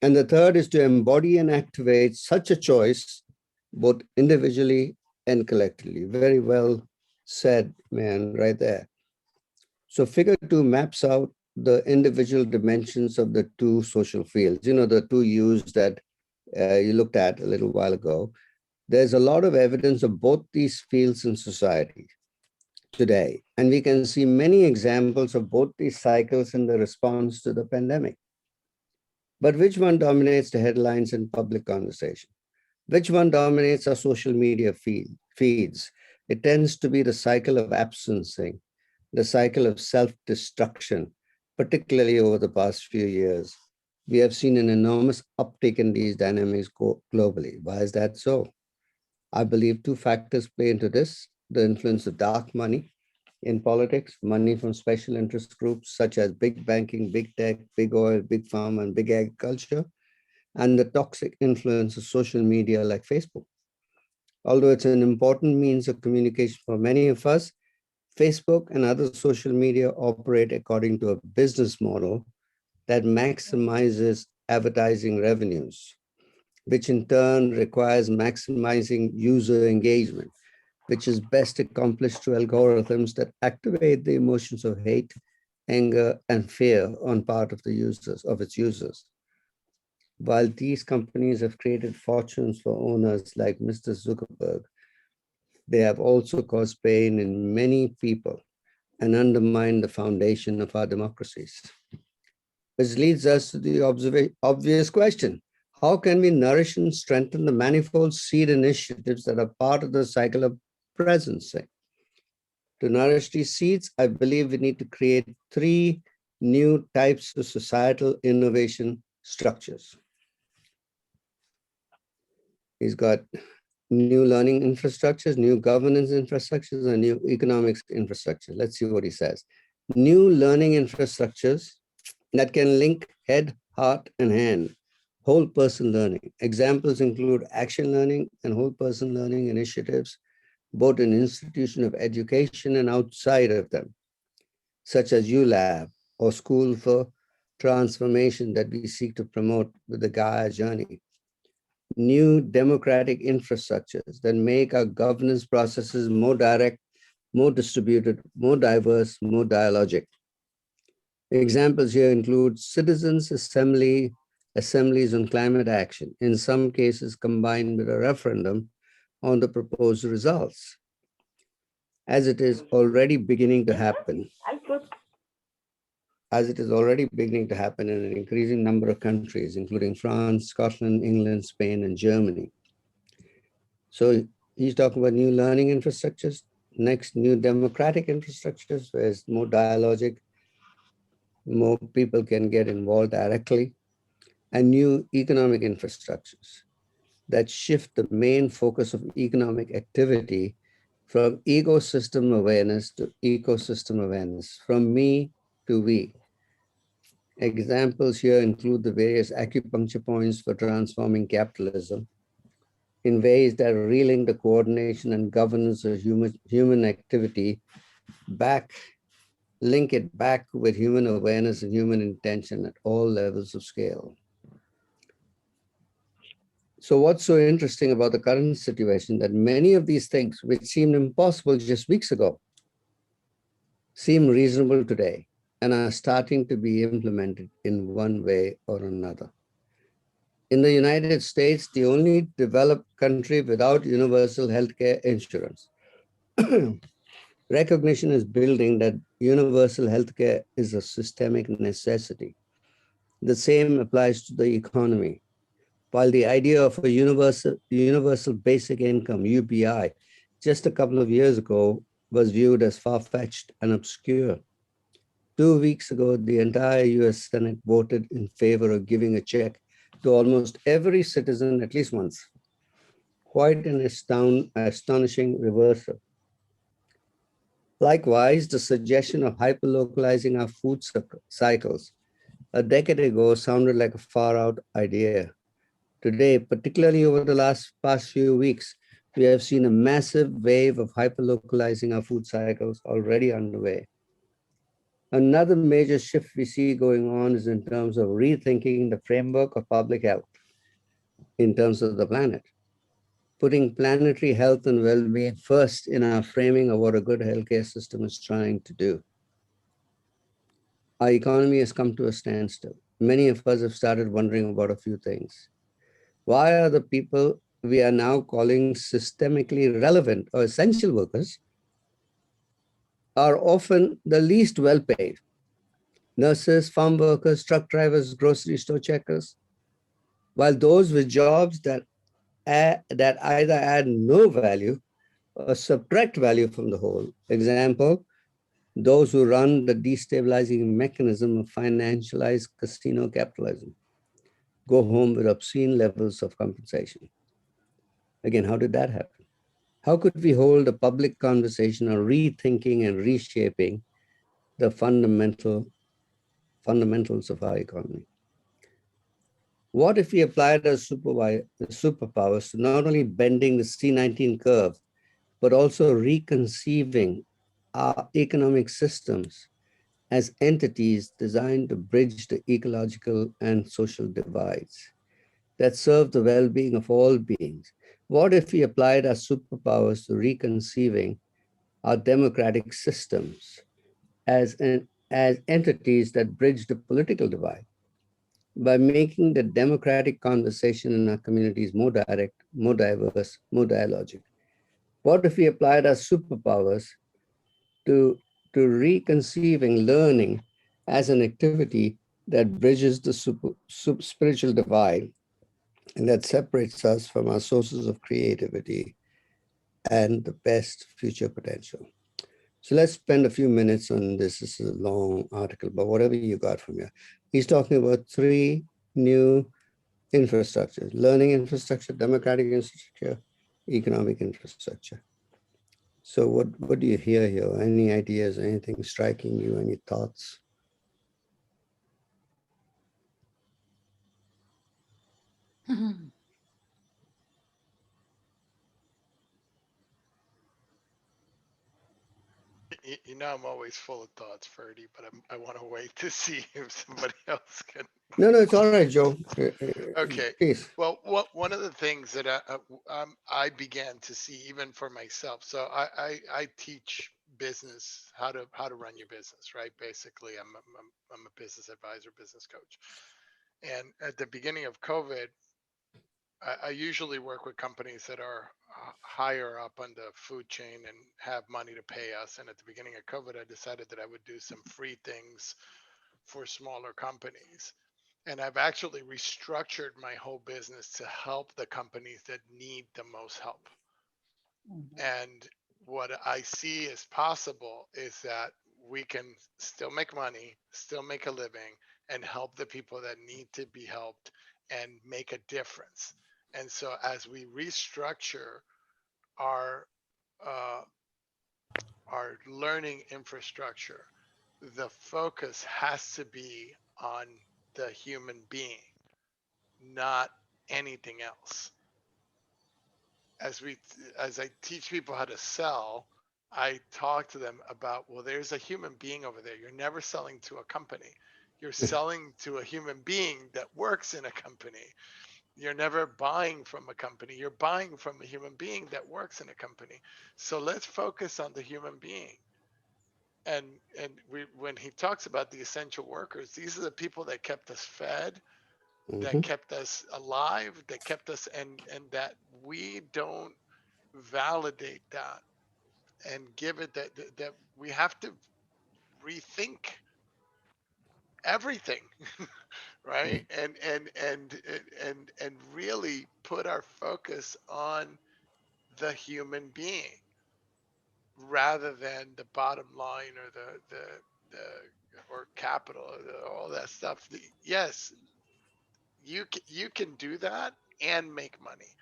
And the third is to embody and activate such a choice, both individually and collectively. Very well said, man, right there. So figure 2 maps out the individual dimensions of the 2 social fields, the 2 U's that you looked at a little while ago. There's a lot of evidence of both these fields in society today, and we can see many examples of both these cycles in the response to the pandemic. But which one dominates the headlines and public conversation? Which one dominates our social media feeds? It tends to be the cycle of absencing, the cycle of self-destruction, particularly over the past few years. We have seen an enormous uptick in these dynamics globally. Why is that so? I believe 2 factors play into this: the influence of dark money in politics, money from special interest groups such as big banking, big tech, big oil, big pharma, and big agriculture, and the toxic influence of social media like Facebook. Although it's an important means of communication for many of us, Facebook and other social media operate according to a business model that maximizes advertising revenues, which in turn requires maximizing user engagement, which is best accomplished through algorithms that activate the emotions of hate, anger, and fear on part of its users. while these companies have created fortunes for owners like Mr. Zuckerberg, they have also caused pain in many people and undermined the foundation of our democracies. Which leads us to the obvious question: how can we nourish and strengthen the manifold seed initiatives that are part of the cycle of presence? To nourish these seeds, I believe we need to create 3 new types of societal innovation structures. He's got new learning infrastructures, new governance infrastructures, and new economics infrastructure. Let's see what he says. New learning infrastructures that can link head, heart, and hand, whole person learning. Examples include action learning and whole person learning initiatives, both in institutions of education and outside of them, such as ULab or School for Transformation that we seek to promote with the Gaia journey. New democratic infrastructures that make our governance processes more direct, more distributed, more diverse, more dialogic. Examples here include citizens' assemblies on climate action, in some cases combined with a referendum on the proposed results, as it is already beginning to happen. As it is already beginning to happen in an increasing number of countries, including France, Scotland, England, Spain, and Germany. So he's talking about new learning infrastructures. Next, new democratic infrastructures, where it's more dialogic, more people can get involved directly, and new economic infrastructures that shift the main focus of economic activity from ecosystem awareness to ecosystem awareness, from me to we. Examples here include the various acupuncture points for transforming capitalism in ways that relink the coordination and governance of human activity back, link it back with human awareness and human intention at all levels of scale. So what's so interesting about the current situation that many of these things, which seemed impossible just weeks ago, seem reasonable today and are starting to be implemented in one way or another. In the United States, the only developed country without universal healthcare insurance, recognition is building that universal healthcare is a systemic necessity. The same applies to the economy. While the idea of a universal basic income, UBI, just a couple of years ago was viewed as far-fetched and obscure. 2 weeks ago, the entire US Senate voted in favor of giving a check to almost every citizen at least once. Quite an astonishing reversal. Likewise, the suggestion of hyperlocalizing our food cycles a decade ago sounded like a far-out idea. Today, particularly over the past few weeks, we have seen a massive wave of hyperlocalizing our food cycles already underway. Another major shift we see going on is in terms of rethinking the framework of public health in terms of the planet, putting planetary health and well-being first in our framing of what a good healthcare system is trying to do. Our economy has come to a standstill. Many of us have started wondering about a few things. Why are the people we are now calling systemically relevant or essential workers are often the least well-paid? Nurses, farm workers, truck drivers, grocery store checkers, while those with jobs that either add no value or subtract value from the whole. Example, those who run the destabilizing mechanism of financialized casino capitalism go home with obscene levels of compensation. Again, how did that happen? How could we hold a public conversation on rethinking and reshaping the fundamentals of our economy? What if we applied our superpowers to not only bending the C19 curve, but also reconceiving our economic systems as entities designed to bridge the ecological and social divides that serve the well-being of all beings? What if we applied our superpowers to reconceiving our democratic systems as entities that bridge the political divide? by making the democratic conversation in our communities more direct, more diverse, more dialogic? What if we applied our superpowers to, to reconceiving learning as an activity that bridges the spiritual divide and that separates us from our sources of creativity and the best future potential? So let's spend a few minutes on this. This is a long article, but whatever you got from here. He's talking about 3 new infrastructures: learning infrastructure, democratic infrastructure, economic infrastructure. So what do you hear here? Any ideas, anything striking you, any thoughts? You know, I'm always full of thoughts, Ferdy, but I want to wait to see if somebody else can. No, it's all right, Joe. Okay. Please. Well, one of the things that I began to see even for myself. So I teach business, how to run your business, right? Basically, I'm a business advisor, business coach. And at the beginning of COVID, I usually work with companies that are higher up on the food chain and have money to pay us. And at the beginning of COVID, I decided that I would do some free things for smaller companies. And I've actually restructured my whole business to help the companies that need the most help. And what I see is possible is that we can still make money, still make a living, and help the people that need to be helped and make a difference. And so as we restructure our uh, our learning infrastructure, the focus has to be on the human being, not anything else. As I teach people how to sell, I talk to them about, well, there's a human being over there. You're never selling to a company. You're selling to a human being that works in a company. You're never buying from a company. You're buying from a human being that works in a company. So let's focus on the human being. And when he talks about the essential workers, these are the people that kept us fed, that kept us alive, that kept us, and that we don't validate that and give it that we have to rethink everything, right? And really put our focus on the human being rather than the bottom line or the or capital or all that stuff. Yes, you can do that and make money.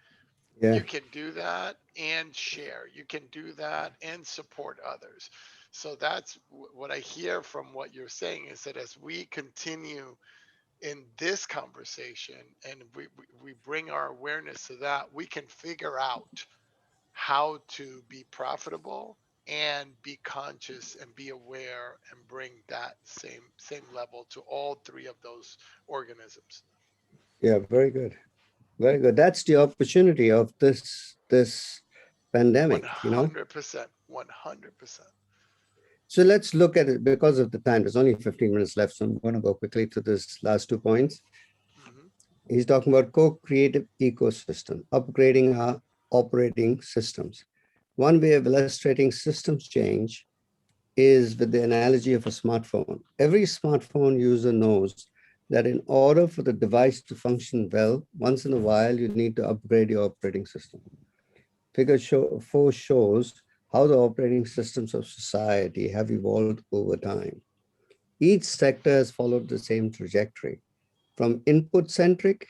Yeah. You can do that and share. You can do that and support others. So that's what I hear from what you're saying, is that as we continue in this conversation and we bring our awareness to that, we can figure out how to be profitable and be conscious and be aware and bring that same level to all 3 of those organisms. Yeah, very good. Very good. That's the opportunity of this pandemic, 100%. 100%. So let's look at it because of the time. There's only 15 minutes left, so I'm going to go quickly to this last 2 points. He's talking about co-creative ecosystem, upgrading our operating systems. One way of illustrating systems change is with the analogy of a smartphone. Every smartphone user knows that in order for the device to function well, once in a while, you need to upgrade your operating system. Figure 4 shows how the operating systems of society have evolved over time. Each sector has followed the same trajectory, from input-centric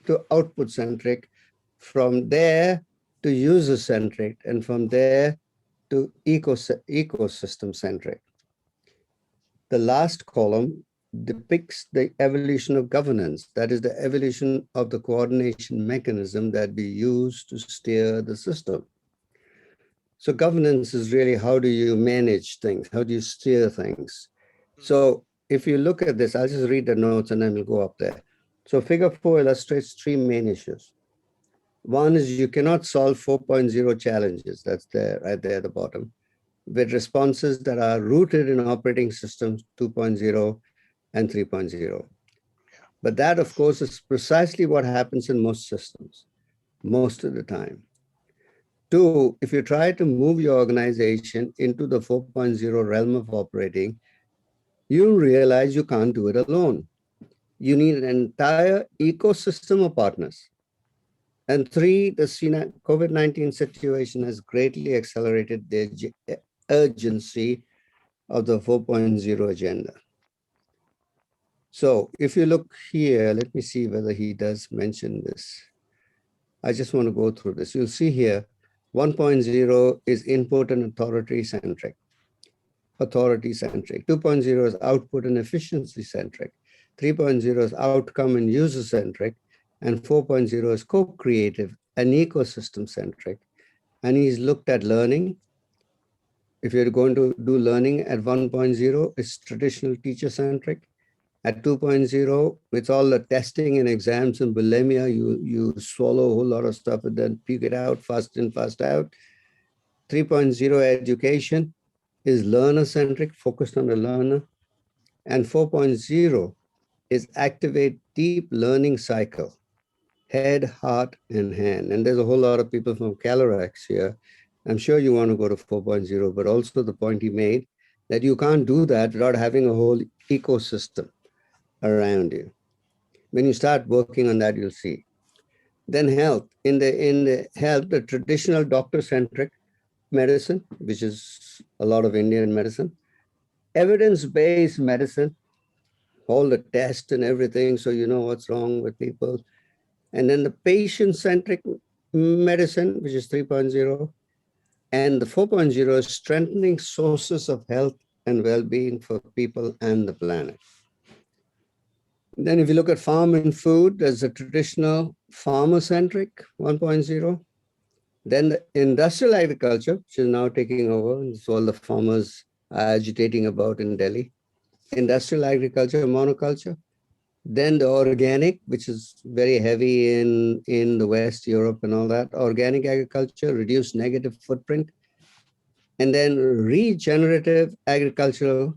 to output-centric, from there to user-centric, and from there to ecosystem-centric. The last column depicts the evolution of governance, that is the evolution of the coordination mechanism that we use to steer the system. So governance is really, how do you manage things? How do you steer things? So if you look at this, I'll just read the notes and then we'll go up there. So figure 4 illustrates 3 main issues. One is you cannot solve 4.0 challenges. That's there, right there at the bottom, with responses that are rooted in operating systems 2.0 and 3.0. But that, of course, is precisely what happens in most systems, most of the time. Two, if you try to move your organization into the 4.0 realm of operating, you realize you can't do it alone. You need an entire ecosystem of partners. And three, the COVID-19 situation has greatly accelerated the urgency of the 4.0 agenda. So if you look here, let me see whether he does mention this. I just want to go through this. You'll see here, 1.0 is input and authority-centric. 2.0 is output and efficiency-centric. 3.0 is outcome and user-centric. And 4.0 is co-creative and ecosystem-centric. And he's looked at learning. If you're going to do learning at 1.0, it's traditional teacher-centric. At 2.0, with all the testing and exams and bulimia, you swallow a whole lot of stuff and then puke it out, fast in, fast out. 3.0 education is learner-centric, focused on the learner. And 4.0 is activate deep learning cycle, head, heart, and hand. And there's a whole lot of people from Calorex here. I'm sure you want to go to 4.0, but also the point he made that you can't do that without having a whole ecosystem around you. When you start working on that, you'll see. Then health. In the health, the traditional doctor-centric medicine, which is a lot of Indian medicine, evidence-based medicine, all the tests and everything, so you know what's wrong with people. And then the patient-centric medicine, which is 3.0, and the 4.0 is strengthening sources of health and well-being for people and the planet. Then if you look at farm and food, there's a traditional farmer-centric 1.0. Then the industrial agriculture, which is now taking over. It's all the farmers are agitating about in Delhi. Industrial agriculture, monoculture. Then the organic, which is very heavy in the West, Europe and all that. Organic agriculture, reduce negative footprint. And then regenerative agriculture,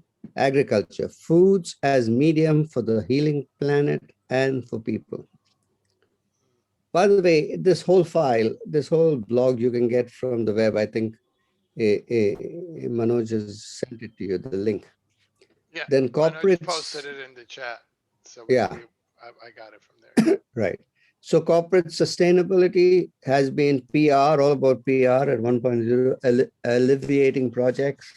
foods as medium for the healing planet and for people. By the way, this whole file, this whole blog you can get from the web. I think Manoj has sent it to you, the link. Yeah, Then corporates. Manoj posted it in the chat. So yeah, I got it from there. Right. So corporate sustainability has been PR, all about PR at 1.0, alleviating projects.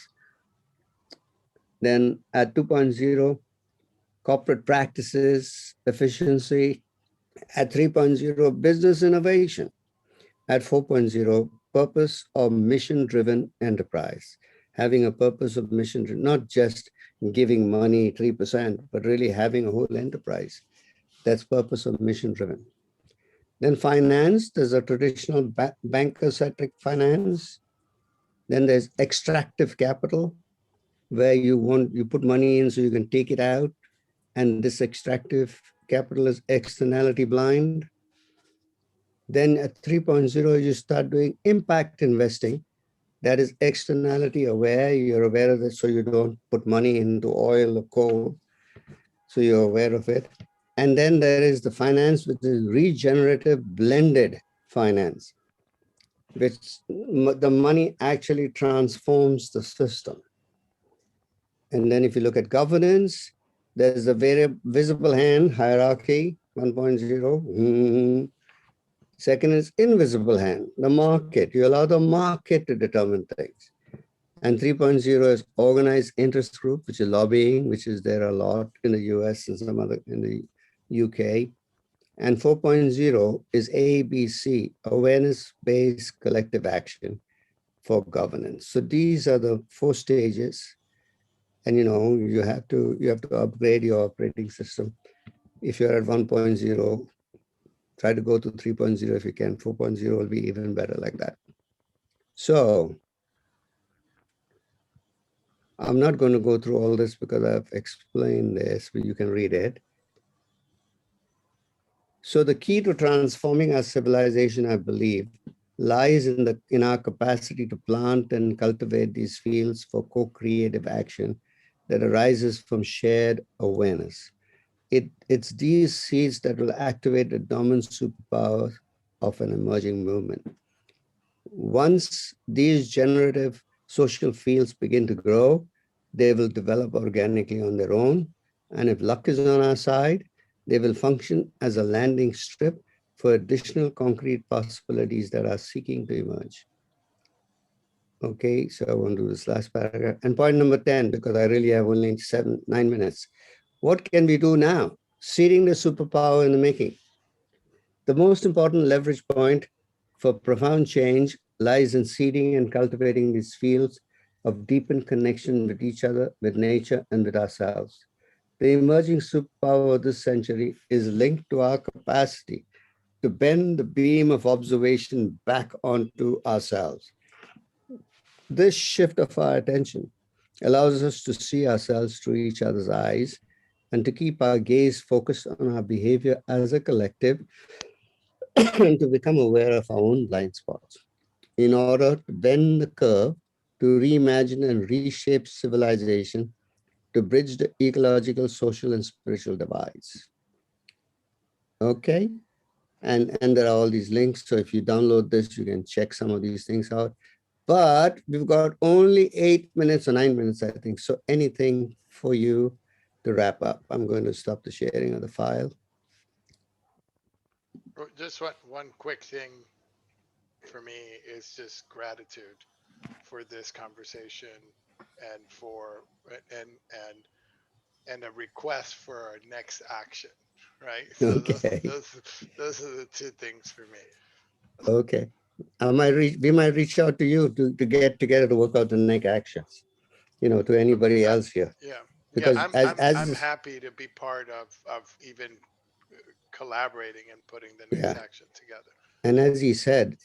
Then at 2.0, corporate practices, efficiency. At 3.0, business innovation. At 4.0, purpose or mission-driven enterprise. Having a purpose of mission, not just giving money 3%, but really having a whole enterprise. That's purpose of mission-driven. Then finance, there's a traditional banker-centric finance. Then there's extractive capital, where you put money in so you can take it out. And this extractive capital is externality blind. Then at 3.0, you start doing impact investing. That is externality aware. You're aware of it, so you don't put money into oil or coal. So you're aware of it. And then there is the finance, which is regenerative blended finance, which the money actually transforms the system. And then if you look at governance, there's a very visible hand hierarchy, 1.0. Second is invisible hand, the market. You allow the market to determine things. And 3.0 is organized interest group, which is lobbying, which is there a lot in the US and some other in the UK. And 4.0 is ABC, awareness-based collective action for governance. So these are the 4 stages. And you have to upgrade your operating system. If you're at 1.0, try to go to 3.0 if you can. 4.0 will be even better like that. So I'm not going to go through all this because I've explained this, but you can read it. So the key to transforming our civilization, I believe, lies in our capacity to plant and cultivate these fields for co-creative action that arises from shared awareness. it's these seeds that will activate the dormant superpower of an emerging movement. Once these generative social fields begin to grow, they will develop organically on their own. And if luck is on our side, they will function as a landing strip for additional concrete possibilities that are seeking to emerge. Okay, so I want to do this last paragraph. And point number 10, because I really have only 9 minutes. What can we do now? Seeding the superpower in the making. The most important leverage point for profound change lies in seeding and cultivating these fields of deepened connection with each other, with nature, and with ourselves. The emerging superpower of this century is linked to our capacity to bend the beam of observation back onto ourselves. This shift of our attention allows us to see ourselves through each other's eyes and to keep our gaze focused on our behavior as a collective and to become aware of our own blind spots in order to bend the curve, to reimagine and reshape civilization, to bridge the ecological, social, and spiritual divides. Okay? And there are all these links. So if you download this, you can check some of these things out. But we've got only 8 minutes or 9 minutes, I think. So anything for you to wrap up. I'm going to stop the sharing of the file. Just one quick thing for me is just gratitude for this conversation and for and a request for our next action, right? So Okay. those are the two things for me. Okay. We might reach out to you to get together to work out the next actions, to anybody else here. Yeah. Because Yeah, I'm as happy to be part of even collaborating and putting the next action together. And as he said,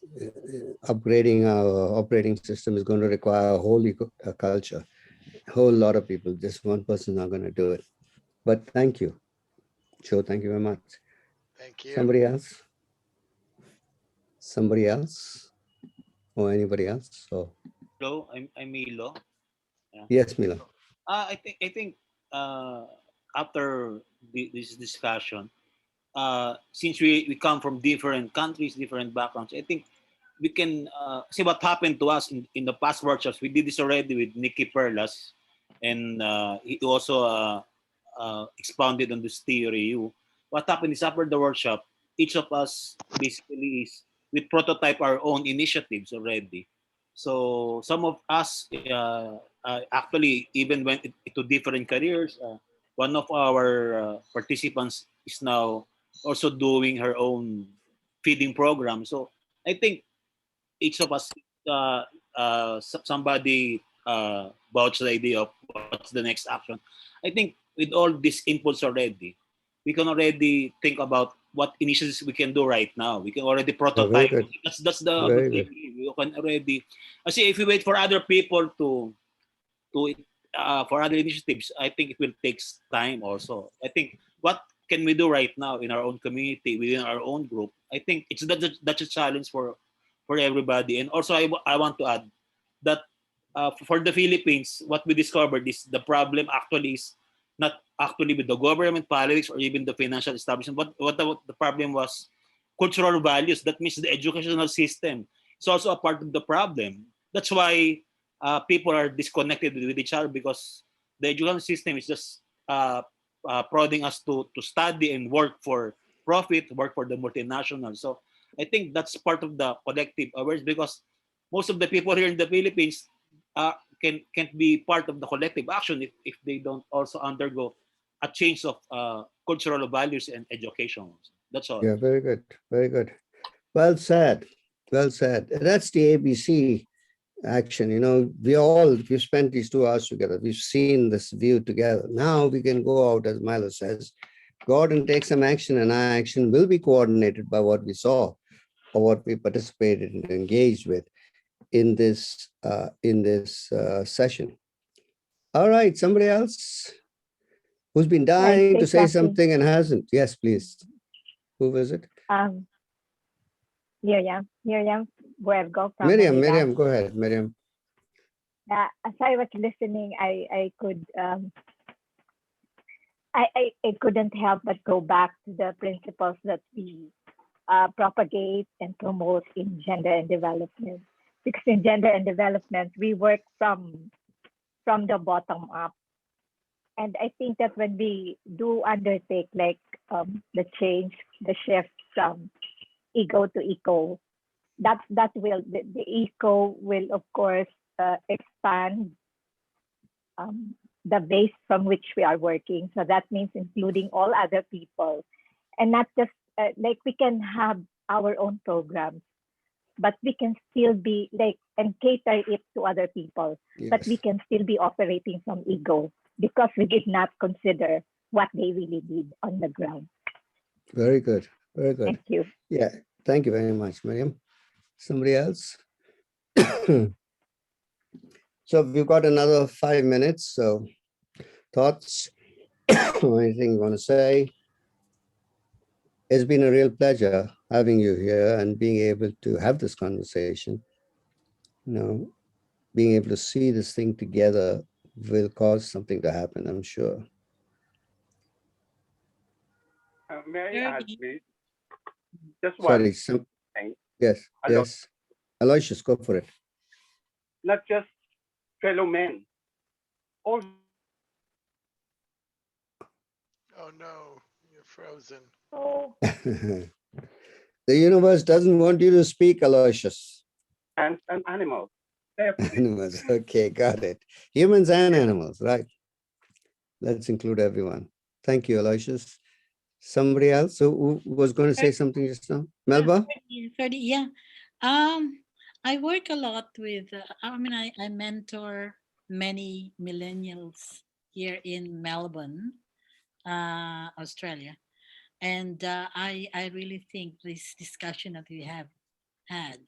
upgrading our operating system is going to require a whole culture, a whole lot of people. Just one person is not going to do it. But thank you, Joe. Thank you very much. Thank you. Somebody else? Somebody else? Or anybody else? So. Hello, I'm Milo. Yeah. Yes, Milo. I think after this discussion, since we come from different countries, different backgrounds, I think we can see what happened to us in the past workshops. We did this already with Nikki Perlas, and he also expounded on this theory. What happened is after the workshop, each of us basically we prototype our own initiatives already. So some of us actually even went into different careers. One of our participants is now also doing her own feeding program. So I think each of us, somebody vouched the idea of what's the next action. I think with all these inputs already, we can already think about what initiatives we can do right now. We can already prototype. That's the good thing. We can already. I see if we wait for other people to for other initiatives, I think it will take time also. I think what can we do right now in our own community, within our own group? I think that's a challenge for everybody. And also, I want to add that for the Philippines, what we discovered is the problem actually is not actually with the government politics or even the financial establishment. What the problem was cultural values. That means the educational system. It's also a part of the problem. That's why people are disconnected with each other, because the educational system is just prodding us to study and work for profit, work for the multinational. So I think that's part of the collective awareness, because most of the people here in the Philippines can't be part of the collective action if they don't also undergo a change of cultural values and education. That's all. Yeah, very good. Very good. Well said. Well said. That's the ABC action. We've spent these 2 hours together. We've seen this view together. Now we can go out, as Milo says, go out and take some action, and our action will be coordinated by what we saw or what we participated and engaged with in this session. All right, somebody else who's been dying to say something and hasn't. Yes, please. Who was it? Miriam Buergo from Miriam, Manila. Miriam, go ahead, Miriam. As I was listening, I could I couldn't help but go back to the principles that we propagate and promote in gender and development. Because in gender and development, we work from the bottom up. And I think that when we do undertake like the change, the shift from ego to eco, that will the eco will of course expand the base from which we are working. So that means including all other people, and not just like we can have our own programs, but we can still be like and cater it to other people, but we can still be operating from ego because we did not consider what they really need on the ground. Very good. Very good. Thank you. Yeah. Thank you very much, Miriam. Somebody else? So we've got another 5 minutes. So thoughts or anything you want to say? It's been a real pleasure having you here and being able to have this conversation. You know, being able to see this thing together will cause something to happen, I'm sure. May I add, please? Just Sorry, one thing. yes, yes. Aloysius, go for it. Not just fellow men, all. Oh no, you're frozen. Oh. The universe doesn't want you to speak, Aloysius. And animals. Animals, okay, got it. Humans and animals, right? Let's include everyone. Thank you, Aloysius. Somebody else who was going to say something just now? Melba? Yeah. I work a lot with, I mentor many millennials here in Melbourne, Australia. And I really think this discussion that we have had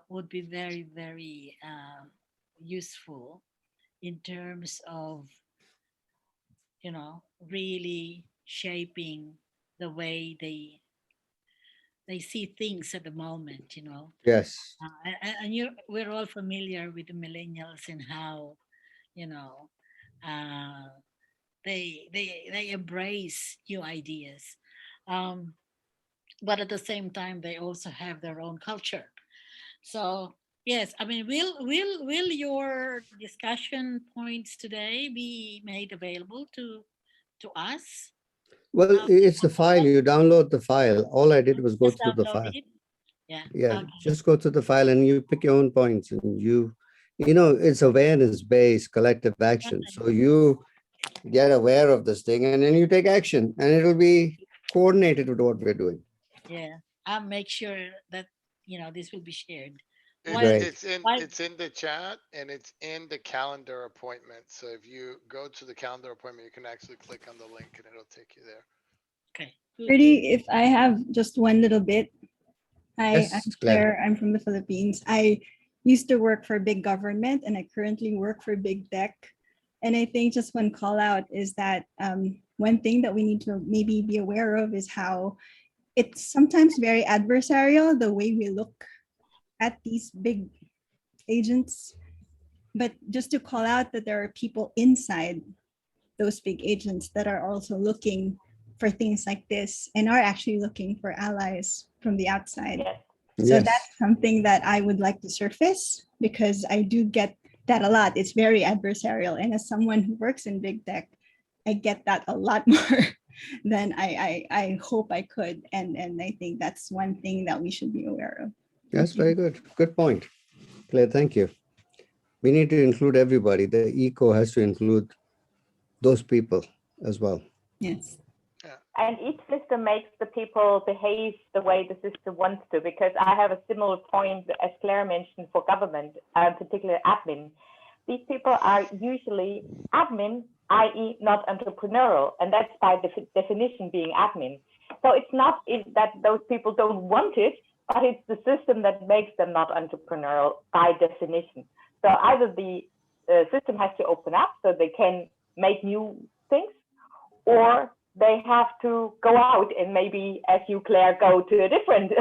would be very, very useful in terms of, really shaping the way they see things at the moment. Yes. And we're all familiar with the millennials and how, they embrace new ideas, but at the same time they also have their own culture. So yes, will your discussion points today be made available to us? Well, it's the file. You download the file. All I did was go Just through the download file. it. Yeah. Yeah, Okay. just go through the file and you pick your own points and it's awareness-based collective action. So you get aware of this thing and then you take action and it'll be coordinated with what we're doing. Yeah, I'll make sure that this will be shared. Great. It's in the chat and it's in the calendar appointment. So if you go to the calendar appointment, you can actually click on the link and it'll take you there. Okay. Rudy, if I have just one little bit. Hi, Yes, I'm Claire. Claire. I'm from the Philippines. I used to work for big government and I currently work for big tech. And I think just one call out is that one thing that we need to maybe be aware of is how it's sometimes very adversarial, the way we look at these big agents. But just to call out that there are people inside those big agents that are also looking for things like this and are actually looking for allies from the outside. So Yes. that's something that I would like to surface because I do get that a lot. It's very adversarial. And as someone who works in big tech, I get that a lot more than I hope I could. And I think that's one thing that we should be aware of. That's very good. Good point. Claire, thank you. We need to include everybody. The eco has to include those people as well. Yes. And each system makes the people behave the way the system wants to, because I have a similar point as Claire mentioned for government, particularly admin. These people are usually admin, i.e. not entrepreneurial, and that's by definition being admin. So it's not that those people don't want it, but it's the system that makes them not entrepreneurial by definition. So either the system has to open up so they can make new things, or they have to go out and maybe, as you, Claire, go to a different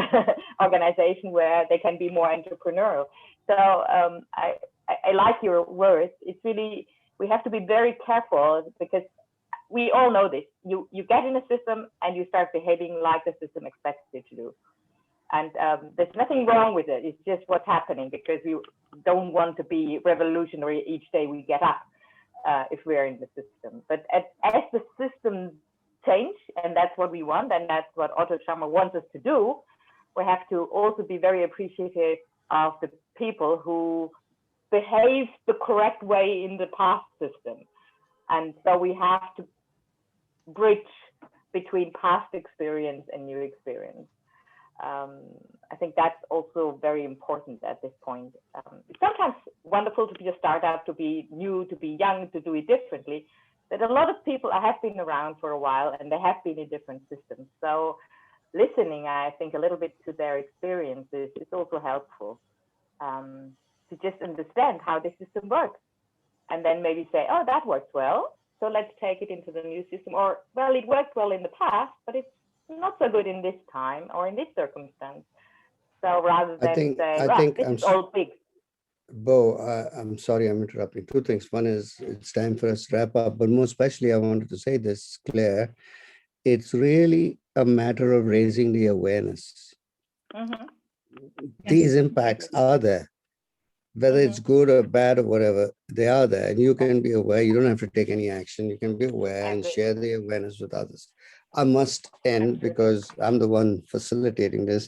organization where they can be more entrepreneurial. So I like your words. It's really, we have to be very careful because we all know this. You get in a system and you start behaving like the system expects you to do. And there's nothing wrong with it. It's just what's happening because we don't want to be revolutionary each day we get up if we're in the system. But as the systems change, and that's what we want, and that's what Otto Scharmer wants us to do, we have to also be very appreciative of the people who behave the correct way in the past system. And so we have to bridge between past experience and new experience. I think that's also very important at this point. It's sometimes wonderful to be a startup, to be new, to be young, to do it differently. But a lot of people have been around for a while and they have been in different systems. So listening, I think, a little bit to their experiences is also helpful to just understand how the system works. And then maybe say, oh, that works well. So let's take it into the new system. Or, well, it worked well in the past, but it's not so good in this time or in this circumstance. So rather than say, this is all big. Bo, I'm sorry I'm interrupting. Two things. One is it's time for us to wrap up, but more especially I wanted to say this, Claire. It's really a matter of raising the awareness. Mm-hmm. These impacts are there. Whether it's good or bad or whatever, they are there. And you can be aware. You don't have to take any action. You can be aware and share the awareness with others. I must end because I'm the one facilitating this.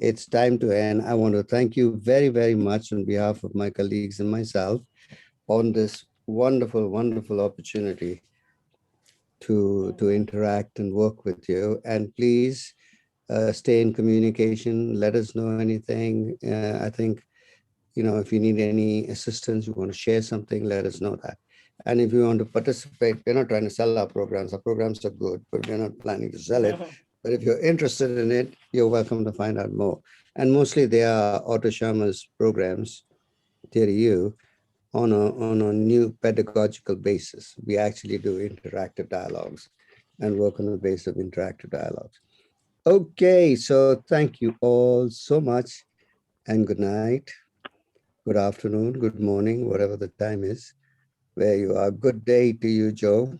It's time to end. I want to thank you very, very much on behalf of my colleagues and myself on this wonderful, wonderful opportunity to interact and work with you. And please stay in communication. Let us know anything. I think, if you need any assistance, you want to share something, let us know that. And if you want to participate, we're not trying to sell our programs. Our programs are good, but we're not planning to sell it. But if you're interested in it, you're welcome to find out more. And mostly they are Otto Scharmer's programs, Theory U, on a new pedagogical basis. We actually do interactive dialogues and work on the basis of interactive dialogues. Okay, so thank you all so much and good night. Good afternoon, good morning, whatever the time is, where you are. Good day to you, Joe.